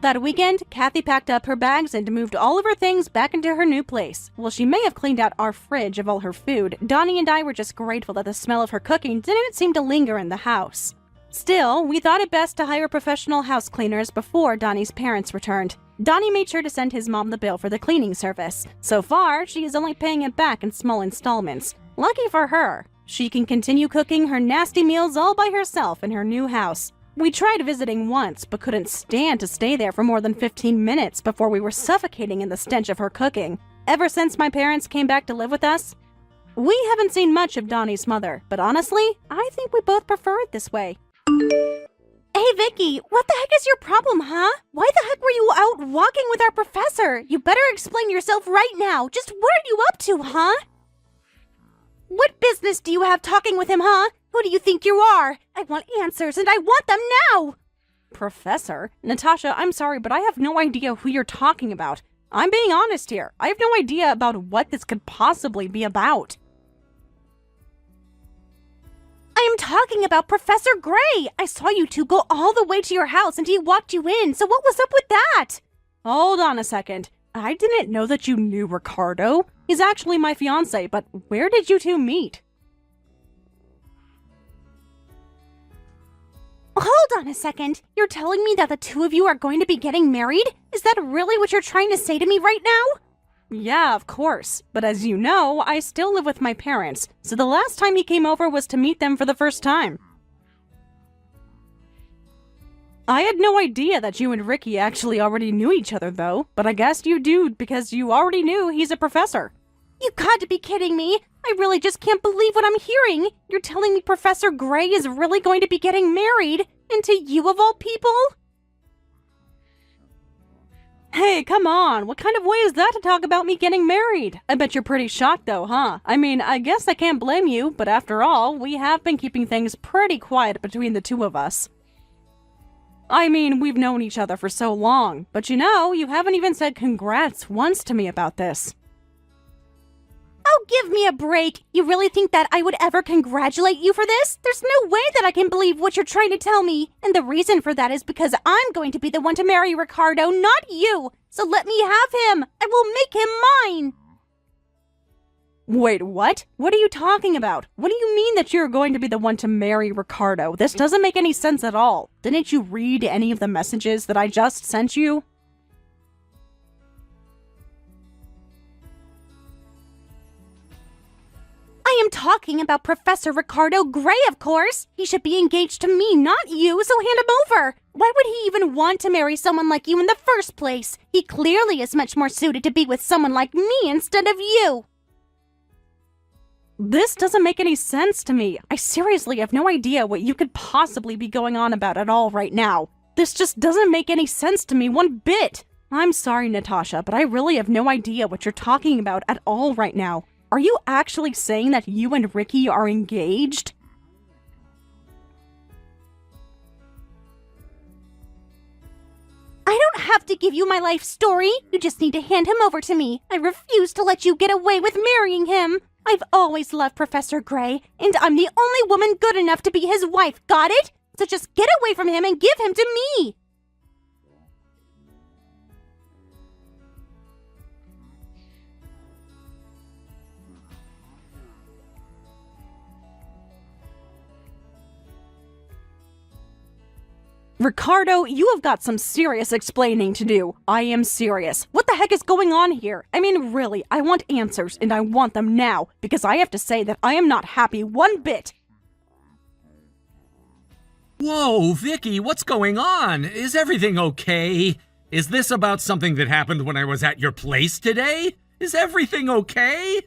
That weekend, Kathy packed up her bags and moved all of her things back into her new place. While she may have cleaned out our fridge of all her food, Donnie and I were just grateful that the smell of her cooking didn't seem to linger in the house. Still, we thought it best to hire professional house cleaners before Donnie's parents returned. Donnie made sure to send his mom the bill for the cleaning service. So far, she is only paying it back in small installments. Lucky for her, she can continue cooking her nasty meals all by herself in her new house. We tried visiting once, but couldn't stand to stay there for more than 15 minutes before we were suffocating in the stench of her cooking. Ever since my parents came back to live with us, we haven't seen much of Donnie's mother, but honestly, I think we both prefer it this way. Hey, Vicky, what the heck is your problem, huh? Why the heck were you out walking with our professor? You better explain yourself right now. Just what are you up to, huh? What business do you have talking with him, huh? Who do you think you are? I want answers, and I want them now! Professor? Natasha, I'm sorry, but I have no idea who you're talking about. I'm being honest here. I have no idea about what this could possibly be about. I am talking about Professor Gray! I saw you two go all the way to your house and he walked you in, so what was up with that? Hold on a second. I didn't know that you knew Ricardo. He's actually my fiancé, but where did you two meet? Hold on a second. You're telling me that the two of you are going to be getting married? Is that really what you're trying to say to me right now? Yeah, of course. But as you know, I still live with my parents, so the last time he came over was to meet them for the first time. I had no idea that you and Ricky actually already knew each other, though, but I guess you do because you already knew he's a professor. You got to be kidding me. I really just can't believe what I'm hearing. You're telling me Professor Gray is really going to be getting married? And to you of all people? Hey, come on. What kind of way is that to talk about me getting married? I bet you're pretty shocked though, huh? I mean, I guess I can't blame you, but after all, we have been keeping things pretty quiet between the two of us. I mean, we've known each other for so long, but you know, you haven't even said congrats once to me about this. Oh, give me a break. You really think that I would ever congratulate you for this? There's no way that I can believe what you're trying to tell me. And the reason for that is because I'm going to be the one to marry Ricardo, not you. So let me have him. I will make him mine. Wait, what? What are you talking about? What do you mean that you're going to be the one to marry Ricardo? This doesn't make any sense at all. Didn't you read any of the messages that I just sent you? I am talking about Professor Ricardo Gray, of course. He should be engaged to me, not you, so hand him over. Why would he even want to marry someone like you in the first place? He clearly is much more suited to be with someone like me instead of you. This doesn't make any sense to me. I seriously have no idea what you could possibly be going on about at all right now. This just doesn't make any sense to me one bit. I'm sorry, Natasha, but I really have no idea what you're talking about at all right now. Are you actually saying that you and Ricky are engaged? I don't have to give you my life story. You just need to hand him over to me. I refuse to let you get away with marrying him. I've always loved Professor Gray, and I'm the only woman good enough to be his wife, got it? So just get away from him and give him to me! Ricardo, you have got some serious explaining to do. I am serious. What the heck is going on here? I mean, really, I want answers, and I want them now, because I have to say that I am not happy one bit. Whoa, Vicky, what's going on? Is everything okay? Is this about something that happened when I was at your place today? Is everything okay?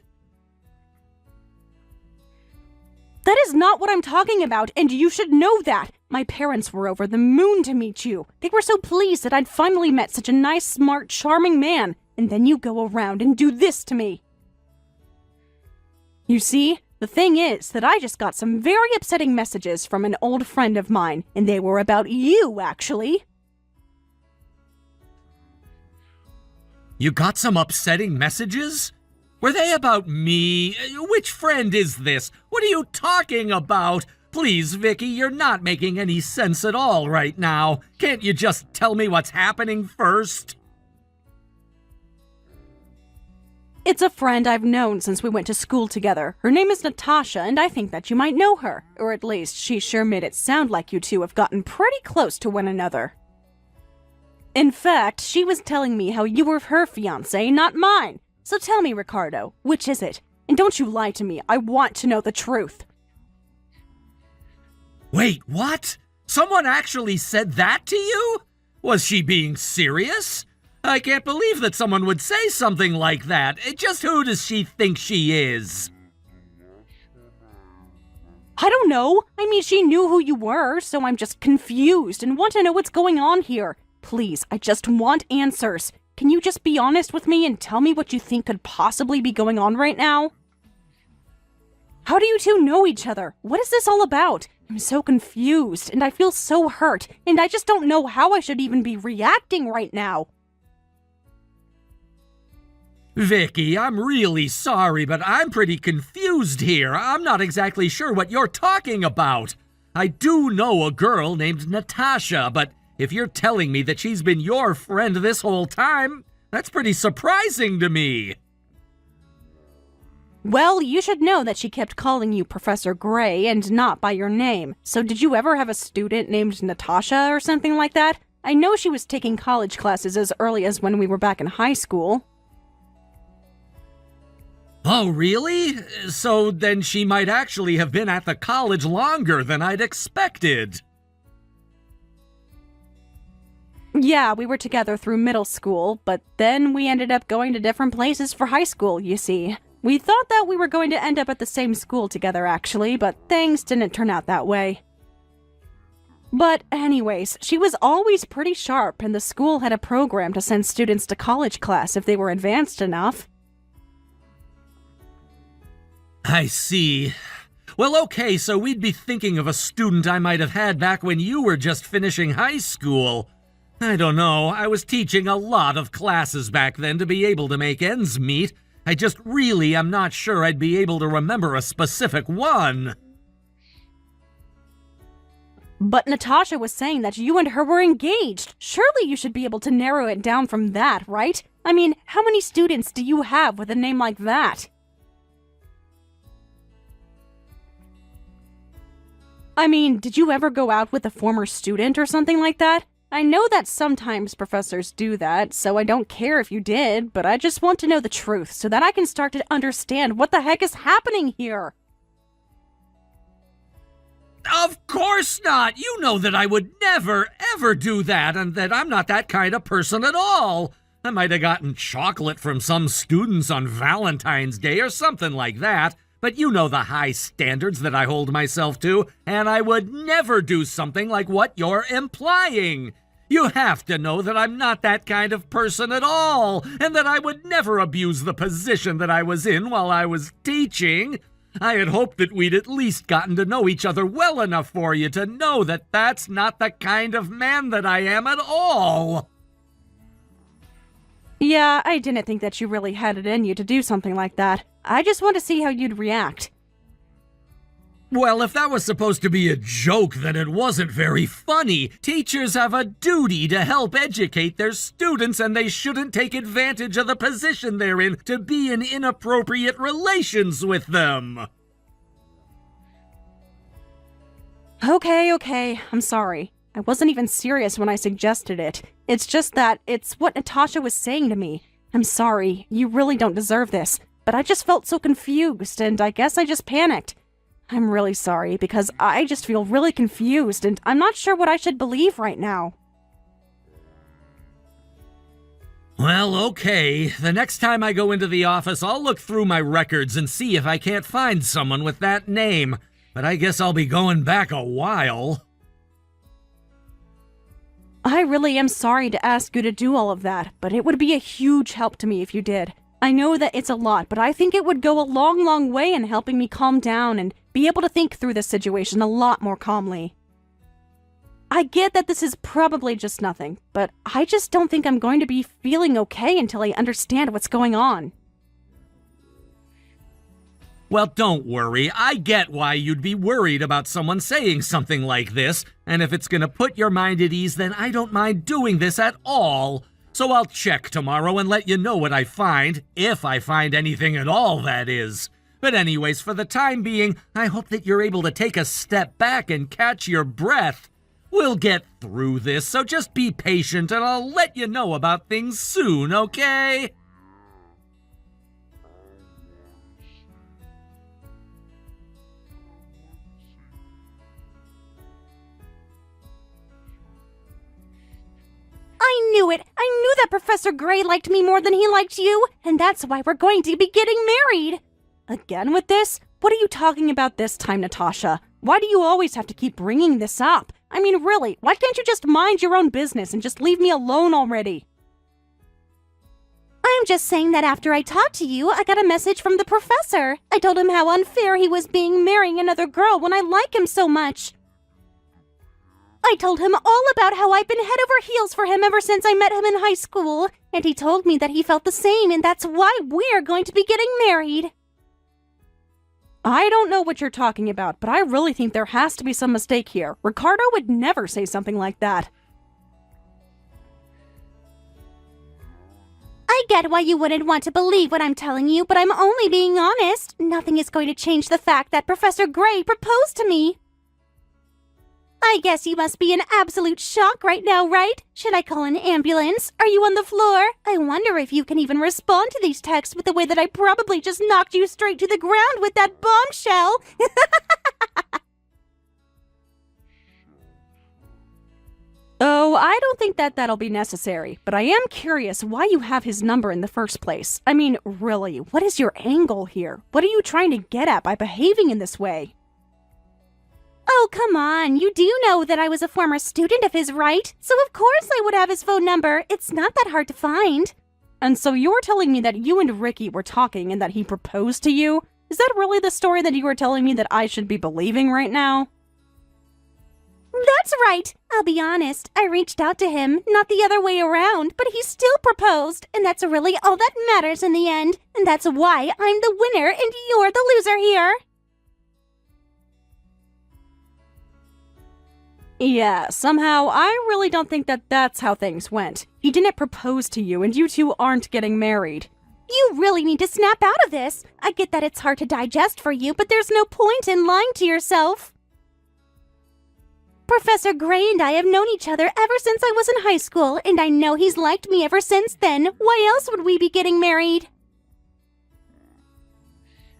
That is not what I'm talking about, and you should know that. My parents were over the moon to meet you. They were so pleased that I'd finally met such a nice, smart, charming man, and then you go around and do this to me. You see, the thing is that I just got some very upsetting messages from an old friend of mine, and they were about you, actually. You got some upsetting messages? Were they about me? Which friend is this? What are you talking about? Please, Vicky, you're not making any sense at all right now. Can't you just tell me what's happening first? It's a friend I've known since we went to school together. Her name is Natasha, and I think that you might know her. Or at least, she sure made it sound like you two have gotten pretty close to one another. In fact, she was telling me how you were her fiancé, not mine. So tell me, Ricardo, which is it? And don't you lie to me, I want to know the truth. Wait, what? Someone actually said that to you? Was she being serious? I can't believe that someone would say something like that. Just who does she think she is? I don't know. I mean, she knew who you were, so I'm just confused and want to know what's going on here. Please, I just want answers. Can you just be honest with me and tell me what you think could possibly be going on right now? How do you two know each other? What is this all about? I'm so confused, and I feel so hurt, and I just don't know how I should even be reacting right now. Vicky, I'm really sorry, but I'm pretty confused here. I'm not exactly sure what you're talking about. I do know a girl named Natasha, but if you're telling me that she's been your friend this whole time, that's pretty surprising to me. Well, you should know that she kept calling you Professor Gray and not by your name. So did you ever have a student named Natasha or something like that? I know she was taking college classes as early as when we were back in high school. Oh, really? So then she might actually have been at the college longer than I'd expected. Yeah, we were together through middle school, but then we ended up going to different places for high school, you see. We thought that we were going to end up at the same school together, actually, but things didn't turn out that way. But anyways, she was always pretty sharp, and the school had a program to send students to college class if they were advanced enough. I see. Well, okay, so we'd be thinking of a student I might have had back when you were just finishing high school. I don't know, I was teaching a lot of classes back then to be able to make ends meet. I just really am not sure I'd be able to remember a specific one. But Natasha was saying that you and her were engaged. Surely you should be able to narrow it down from that, right? I mean, how many students do you have with a name like that? I mean, did you ever go out with a former student or something like that? I know that sometimes professors do that, so I don't care if you did, but I just want to know the truth so that I can start to understand what the heck is happening here. Of course not! You know that I would never, ever do that, and that I'm not that kind of person at all. I might have gotten chocolate from some students on Valentine's Day or something like that, but you know the high standards that I hold myself to, and I would never do something like what you're implying. You have to know that I'm not that kind of person at all, and that I would never abuse the position that I was in while I was teaching. I had hoped that we'd at least gotten to know each other well enough for you to know that that's not the kind of man that I am at all. Yeah, I didn't think that you really had it in you to do something like that. I just want to see how you'd react. Well, if that was supposed to be a joke, then it wasn't very funny. Teachers have a duty to help educate their students, and they shouldn't take advantage of the position they're in to be in inappropriate relations with them. Okay, I'm sorry. I wasn't even serious when I suggested it. It's just that it's what Natasha was saying to me. I'm sorry, you really don't deserve this, but I just felt so confused, and I guess I just panicked. I'm really sorry, because I just feel really confused, and I'm not sure what I should believe right now. Well, okay. The next time I go into the office, I'll look through my records and see if I can't find someone with that name. But I guess I'll be going back a while. I really am sorry to ask you to do all of that, but it would be a huge help to me if you did. I know that it's a lot, but I think it would go a long, long way in helping me calm down and be able to think through this situation a lot more calmly. I get that this is probably just nothing, but I just don't think I'm going to be feeling okay until I understand what's going on. Well, don't worry. I get why you'd be worried about someone saying something like this, and if it's gonna put your mind at ease, then I don't mind doing this at all. So I'll check tomorrow and let you know what I find, if I find anything at all, that is. But anyways, for the time being, I hope that you're able to take a step back and catch your breath. We'll get through this, so just be patient and I'll let you know about things soon, okay? I knew it! I knew that Professor Gray liked me more than he liked you, and that's why we're going to be getting married! Again with this? What are you talking about this time, Natasha? Why do you always have to keep bringing this up? I mean, really, why can't you just mind your own business and just leave me alone already? I'm just saying that after I talked to you, I got a message from the professor. I told him how unfair he was being marrying another girl when I like him so much. I told him all about how I've been head over heels for him ever since I met him in high school, and he told me that he felt the same, and that's why we're going to be getting married. I don't know what you're talking about, but I really think there has to be some mistake here. Ricardo would never say something like that. I get why you wouldn't want to believe what I'm telling you, but I'm only being honest. Nothing is going to change the fact that Professor Gray proposed to me. I guess you must be in absolute shock right now, right? Should I call an ambulance? Are you on the floor? I wonder if you can even respond to these texts with the way that I probably just knocked you straight to the ground with that bombshell. Oh, I don't think that that'll be necessary, but I am curious why you have his number in the first place. I mean, really, what is your angle here? What are you trying to get at by behaving in this way? Oh, come on. You do know that I was a former student of his, right? So of course I would have his phone number. It's not that hard to find. And so you're telling me that you and Ricky were talking and that he proposed to you? Is that really the story that you were telling me that I should be believing right now? That's right. I'll be honest. I reached out to him, not the other way around, but he still proposed. And that's really all that matters in the end. And that's why I'm the winner and you're the loser here. Yeah, somehow I really don't think that that's how things went. He didn't propose to you and you two aren't getting married. You really need to snap out of this. I get that it's hard to digest for you, but there's no point in lying to yourself. Professor Gray and I have known each other ever since I was in high school, and I know he's liked me ever since then. Why else would we be getting married?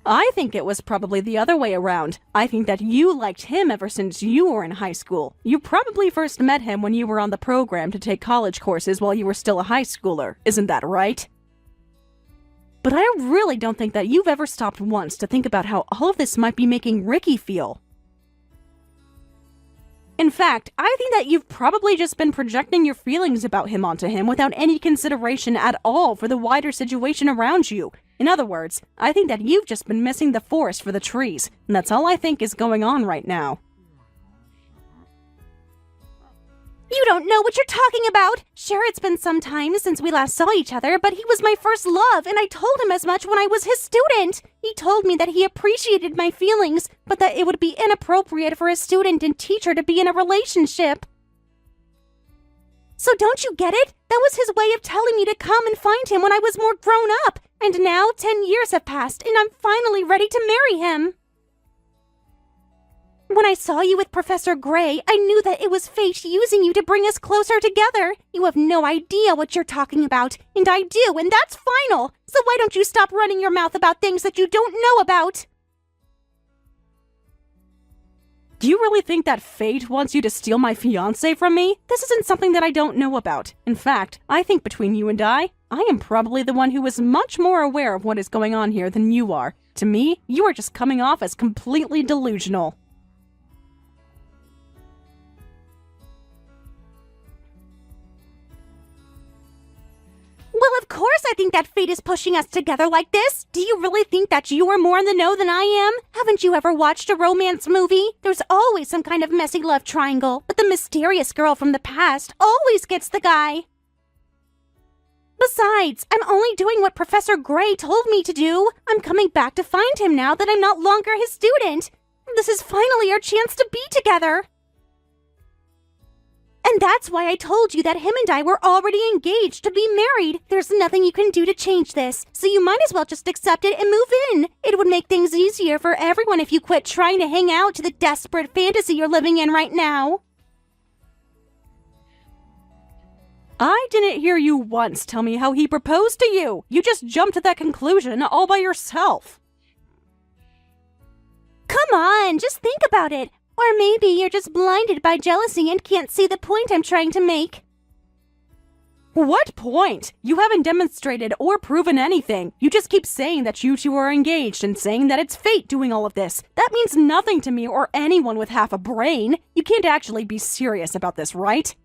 I think it was probably the other way around. I think that you liked him ever since you were in high school. You probably first met him when you were on the program to take college courses while you were still a high schooler. Isn't that right? But I really don't think that you've ever stopped once to think about how all of this might be making Ricky feel. In fact, I think that you've probably just been projecting your feelings about him onto him without any consideration at all for the wider situation around you. In other words, I think that you've just been missing the forest for the trees, and that's all I think is going on right now. You don't know what you're talking about! Sure, it's been some time since we last saw each other, but he was my first love, and I told him as much when I was his student! He told me that he appreciated my feelings, but that it would be inappropriate for a student and teacher to be in a relationship. So don't you get it? That was his way of telling me to come and find him when I was more grown up, and now 10 years have passed, and I'm finally ready to marry him. When I saw you with Professor Gray, I knew that it was fate using you to bring us closer together. You have no idea what you're talking about, and I do, and that's final. So why don't you stop running your mouth about things that you don't know about? Do you really think that fate wants you to steal my fiancé from me? This isn't something that I don't know about. In fact, I think between you and I am probably the one who is much more aware of what is going on here than you are. To me, you are just coming off as completely delusional. Well, of course I think that fate is pushing us together like this. Do you really think that you are more in the know than I am? Haven't you ever watched a romance movie? There's always some kind of messy love triangle, but the mysterious girl from the past always gets the guy. Besides, I'm only doing what Professor Gray told me to do. I'm coming back to find him now that I'm not longer his student. This is finally our chance to be together. And that's why I told you that him and I were already engaged to be married. There's nothing you can do to change this, so you might as well just accept it and move in. It would make things easier for everyone if you quit trying to hang out to the desperate fantasy you're living in right now. I didn't hear you once tell me how he proposed to you. You just jumped to that conclusion all by yourself. Come on, just think about it. Or maybe you're just blinded by jealousy and can't see the point I'm trying to make. What point? You haven't demonstrated or proven anything. You just keep saying that you two are engaged and saying that it's fate doing all of this. That means nothing to me or anyone with half a brain. You can't actually be serious about this, right?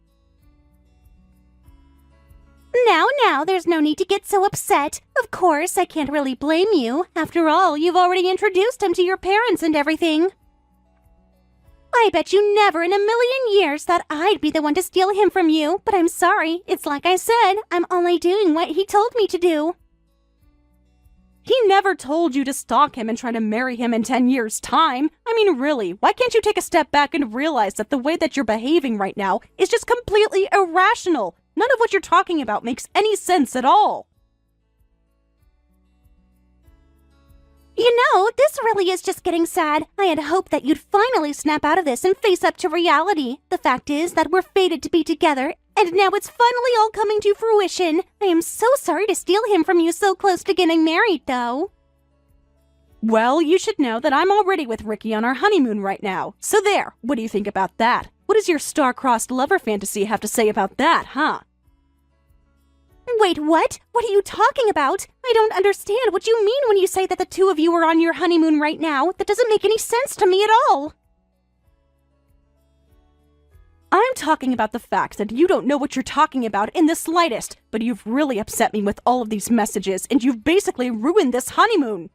Now, there's no need to get so upset. Of course, I can't really blame you. After all, you've already introduced him to your parents and everything. I bet you never in a million years thought I'd be the one to steal him from you, but I'm sorry. It's like I said, I'm only doing what he told me to do. He never told you to stalk him and try to marry him in 10 years' time. I mean, really, why can't you take a step back and realize that the way that you're behaving right now is just completely irrational? None of what you're talking about makes any sense at all. You know, this really is just getting sad. I had hoped that you'd finally snap out of this and face up to reality. The fact is that we're fated to be together, and now it's finally all coming to fruition. I am so sorry to steal him from you so close to getting married, though. Well, you should know that I'm already with Ricky on our honeymoon right now. So there, what do you think about that? What does your star-crossed lover fantasy have to say about that, huh? Wait, what? What are you talking about? I don't understand what you mean when you say that the two of you are on your honeymoon right now. That doesn't make any sense to me at all. I'm talking about the fact that you don't know what you're talking about in the slightest, but you've really upset me with all of these messages, and you've basically ruined this honeymoon.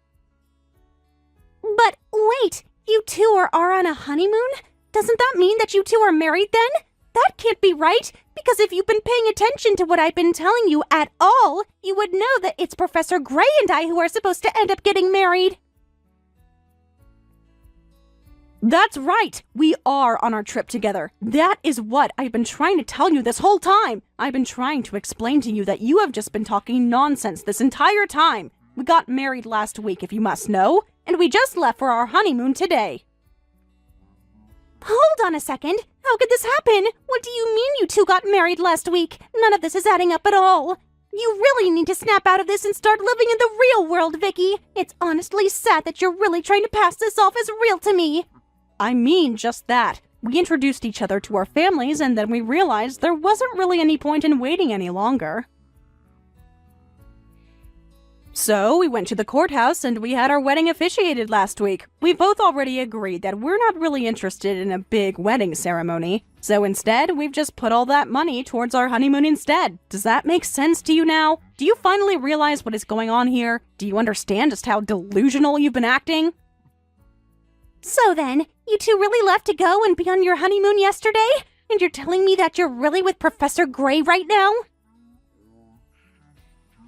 But wait, you two are on a honeymoon? Doesn't that mean that you two are married then? That can't be right, because if you've been paying attention to what I've been telling you at all, you would know that it's Professor Gray and I who are supposed to end up getting married. That's right! We are on our trip together. That is what I've been trying to tell you this whole time. I've been trying to explain to you that you have just been talking nonsense this entire time. We got married last week, if you must know, and we just left for our honeymoon today. Hold on a second. How could this happen? What do you mean you two got married last week? None of this is adding up at all. You really need to snap out of this and start living in the real world, Vicky. It's honestly sad that you're really trying to pass this off as real to me. I mean just that. We introduced each other to our families, and then we realized there wasn't really any point in waiting any longer. So we went to the courthouse and we had our wedding officiated last week. We both already agreed that we're not really interested in a big wedding ceremony. So instead, we've just put all that money towards our honeymoon instead. Does that make sense to you now? Do you finally realize what is going on here? Do you understand just how delusional you've been acting? So then, you two really left to go and be on your honeymoon yesterday? And you're telling me that you're really with Professor Gray right now?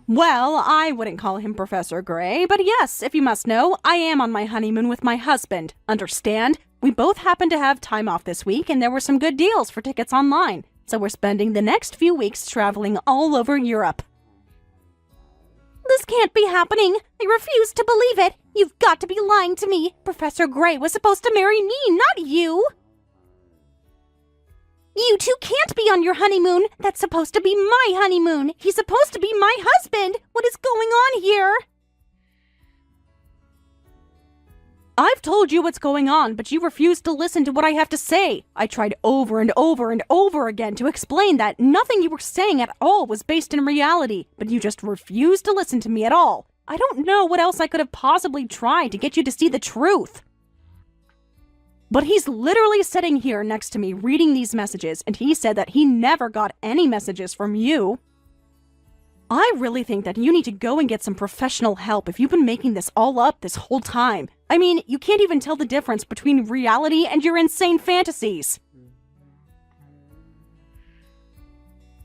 Well, I wouldn't call him Professor Gray, but yes, if you must know, I am on my honeymoon with my husband. Understand? We both happen to have time off this week, and there were some good deals for tickets online. So we're spending the next few weeks traveling all over Europe. This can't be happening. I refuse to believe it. You've got to be lying to me. Professor Gray was supposed to marry me, not you. You two can't be on your honeymoon. That's supposed to be my honeymoon. He's supposed to be my husband. What is going on here? I've told you what's going on, but you refuse to listen to what I have to say. I tried over and over and over again to explain that nothing you were saying at all was based in reality, but you just refused to listen to me at all. I don't know what else I could have possibly tried to get you to see the truth. But he's literally sitting here next to me reading these messages, and he said that he never got any messages from you. I really think that you need to go and get some professional help if you've been making this all up this whole time. I mean, you can't even tell the difference between reality and your insane fantasies.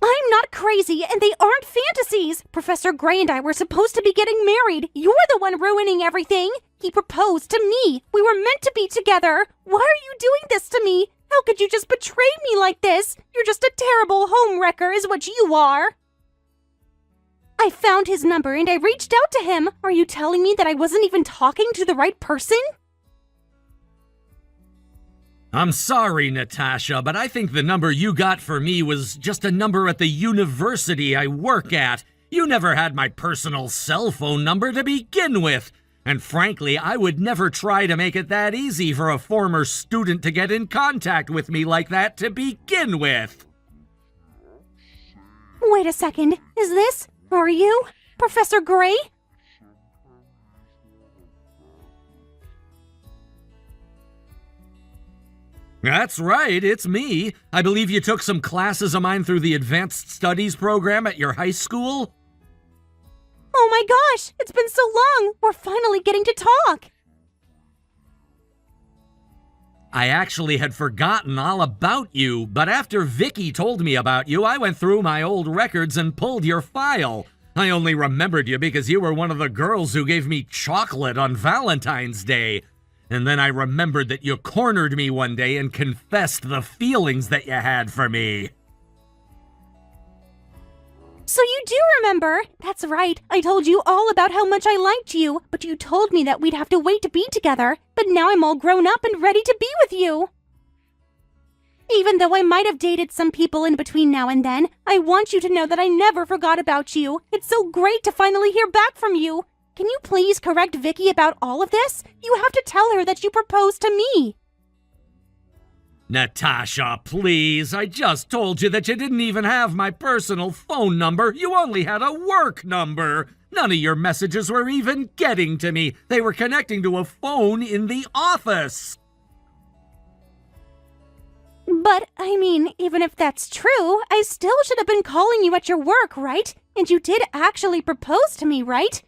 I'm not crazy, and they aren't fantasies. Professor Gray and I were supposed to be getting married. You're the one ruining everything. He proposed to me. We were meant to be together. Why are you doing this to me? How could you just betray me like this? You're just a terrible homewrecker is what you are. I found his number and I reached out to him. Are you telling me that I wasn't even talking to the right person? I'm sorry, Natasha, but I think the number you got for me was just a number at the university I work at. You never had my personal cell phone number to begin with. And frankly, I would never try to make it that easy for a former student to get in contact with me like that to begin with. Wait a second. Is this... Are you Professor Gray? That's right, it's me. I believe you took some classes of mine through the Advanced Studies program at your high school? Oh my gosh, it's been so long. We're finally getting to talk. I actually had forgotten all about you, but after Vicky told me about you, I went through my old records and pulled your file. I only remembered you because you were one of the girls who gave me chocolate on Valentine's Day. And then I remembered that you cornered me one day and confessed the feelings that you had for me. So you do remember. That's right. I told you all about how much I liked you, but you told me that we'd have to wait to be together. But now I'm all grown up and ready to be with you. Even though I might have dated some people in between now and then, I want you to know that I never forgot about you. It's so great to finally hear back from you. Can you please correct Vicky about all of this? You have to tell her that you proposed to me. Natasha, please. I just told you that you didn't even have my personal phone number. You only had a work number. None of your messages were even getting to me. They were connecting to a phone in the office. But, I mean, even if that's true, I still should have been calling you at your work, right? And you did actually propose to me, right?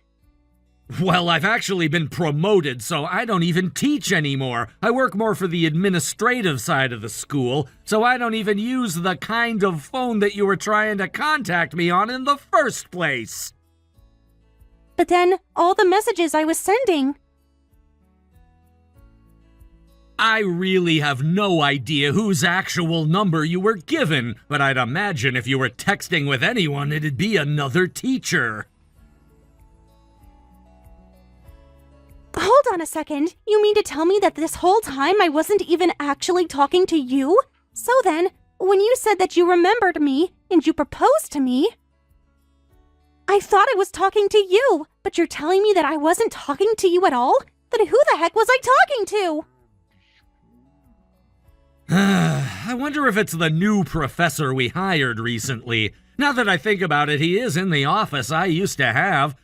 Well, I've actually been promoted, so I don't even teach anymore. I work more for the administrative side of the school, so I don't even use the kind of phone that you were trying to contact me on in the first place. But then, all the messages I was sending... I really have no idea whose actual number you were given, but I'd imagine if you were texting with anyone, it'd be another teacher. Hold on a second. You mean to tell me that this whole time I wasn't even actually talking to you? So then, when you said that you remembered me and you proposed to me, I thought I was talking to you, but you're telling me that I wasn't talking to you at all? Then who the heck was I talking to? I wonder if it's the new professor we hired recently. Now that I think about it, he is in the office I used to have.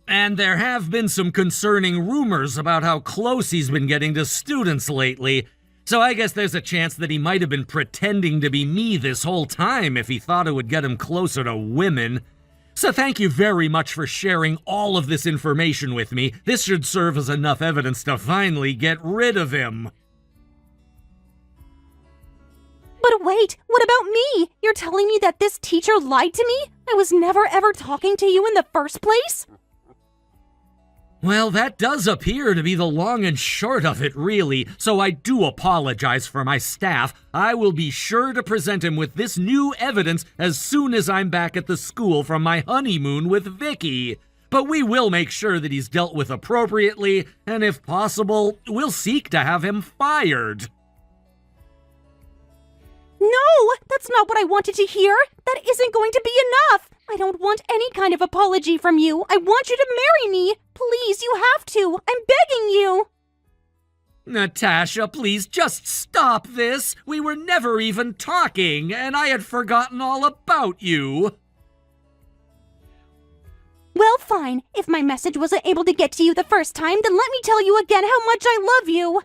And there have been some concerning rumors about how close he's been getting to students lately. So I guess there's a chance that he might have been pretending to be me this whole time if he thought it would get him closer to women. So thank you very much for sharing all of this information with me. This should serve as enough evidence to finally get rid of him. But wait, what about me? You're telling me that this teacher lied to me? I was never ever talking to you in the first place? Well, that does appear to be the long and short of it, really, so I do apologize for my staff. I will be sure to present him with this new evidence as soon as I'm back at the school from my honeymoon with Vicky. But we will make sure that he's dealt with appropriately, and if possible, we'll seek to have him fired. No, that's not what I wanted to hear. That isn't going to be enough. I don't want any kind of apology from you. I want you to marry me. Please, you have to. I'm begging you. Natasha, please just stop this. We were never even talking, and I had forgotten all about you. Well, fine. If my message wasn't able to get to you the first time, then let me tell you again how much I love you.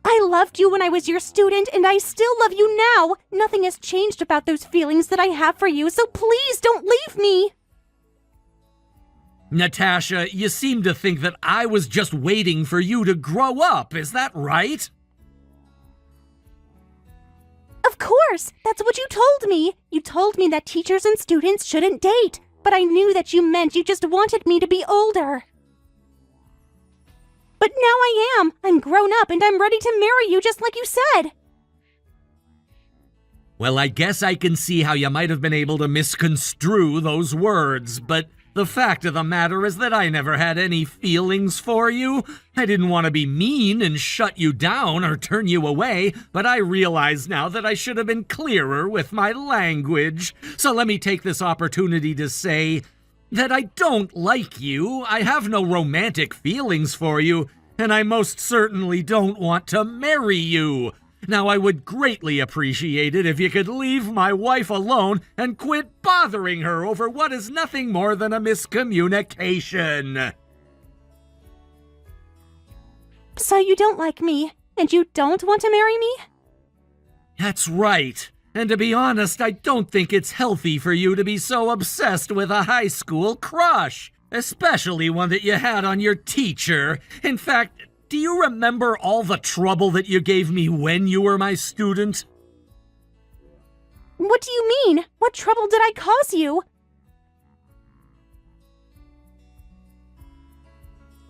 I loved you when I was your student, and I still love you now. Nothing has changed about those feelings that I have for you, so please don't leave me. Natasha, you seem to think that I was just waiting for you to grow up, is that right? Of Of course! That's what you told me! You told me that teachers and students shouldn't date, but I knew that you meant you just wanted me to be older. But now I am! I'm grown up and I'm ready to marry you just like you said! Well, I guess I can see how you might have been able to misconstrue those words, but the fact of the matter is that I never had any feelings for you. I didn't want to be mean and shut you down or turn you away, but I realize now that I should have been clearer with my language. So let me take this opportunity to say that I don't like you, I have no romantic feelings for you, and I most certainly don't want to marry you. Now, I would greatly appreciate it if you could leave my wife alone and quit bothering her over what is nothing more than a miscommunication. So you don't like me, and you don't want to marry me? That's right. And to be honest, I don't think it's healthy for you to be so obsessed with a high school crush, especially one that you had on your teacher. In fact, do you remember all the trouble that you gave me when you were my student? What do you mean? What trouble did I cause you?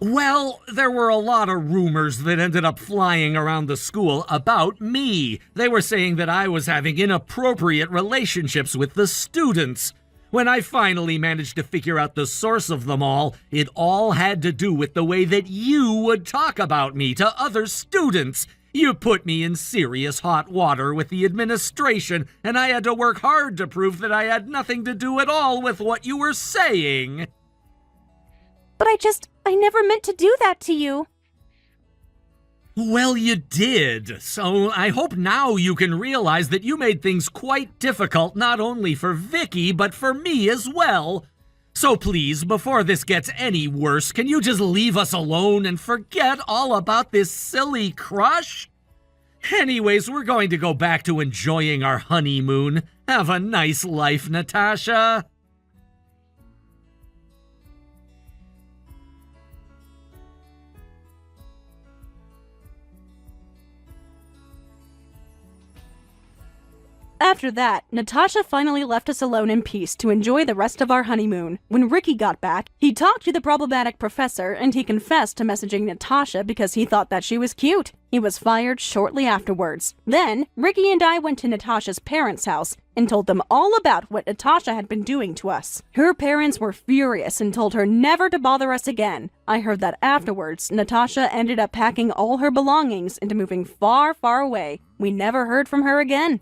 Well, there were a lot of rumors that ended up flying around the school about me. They were saying that I was having inappropriate relationships with the students. When I finally managed to figure out the source of them all, it all had to do with the way that you would talk about me to other students. You put me in serious hot water with the administration, and I had to work hard to prove that I had nothing to do at all with what you were saying. But I never meant to do that to you. Well, you did, so I hope now you can realize that you made things quite difficult not only for Vicky, but for me as well. So please, before this gets any worse, can you just leave us alone and forget all about this silly crush? Anyways, we're going to go back to enjoying our honeymoon. Have a nice life, Natasha. After that, Natasha finally left us alone in peace to enjoy the rest of our honeymoon. When Ricky got back, he talked to the problematic professor and he confessed to messaging Natasha because he thought that she was cute. He was fired shortly afterwards. Then, Ricky and I went to Natasha's parents' house and told them all about what Natasha had been doing to us. Her parents were furious and told her never to bother us again. I heard that afterwards, Natasha ended up packing all her belongings and moving far, far away. We never heard from her again.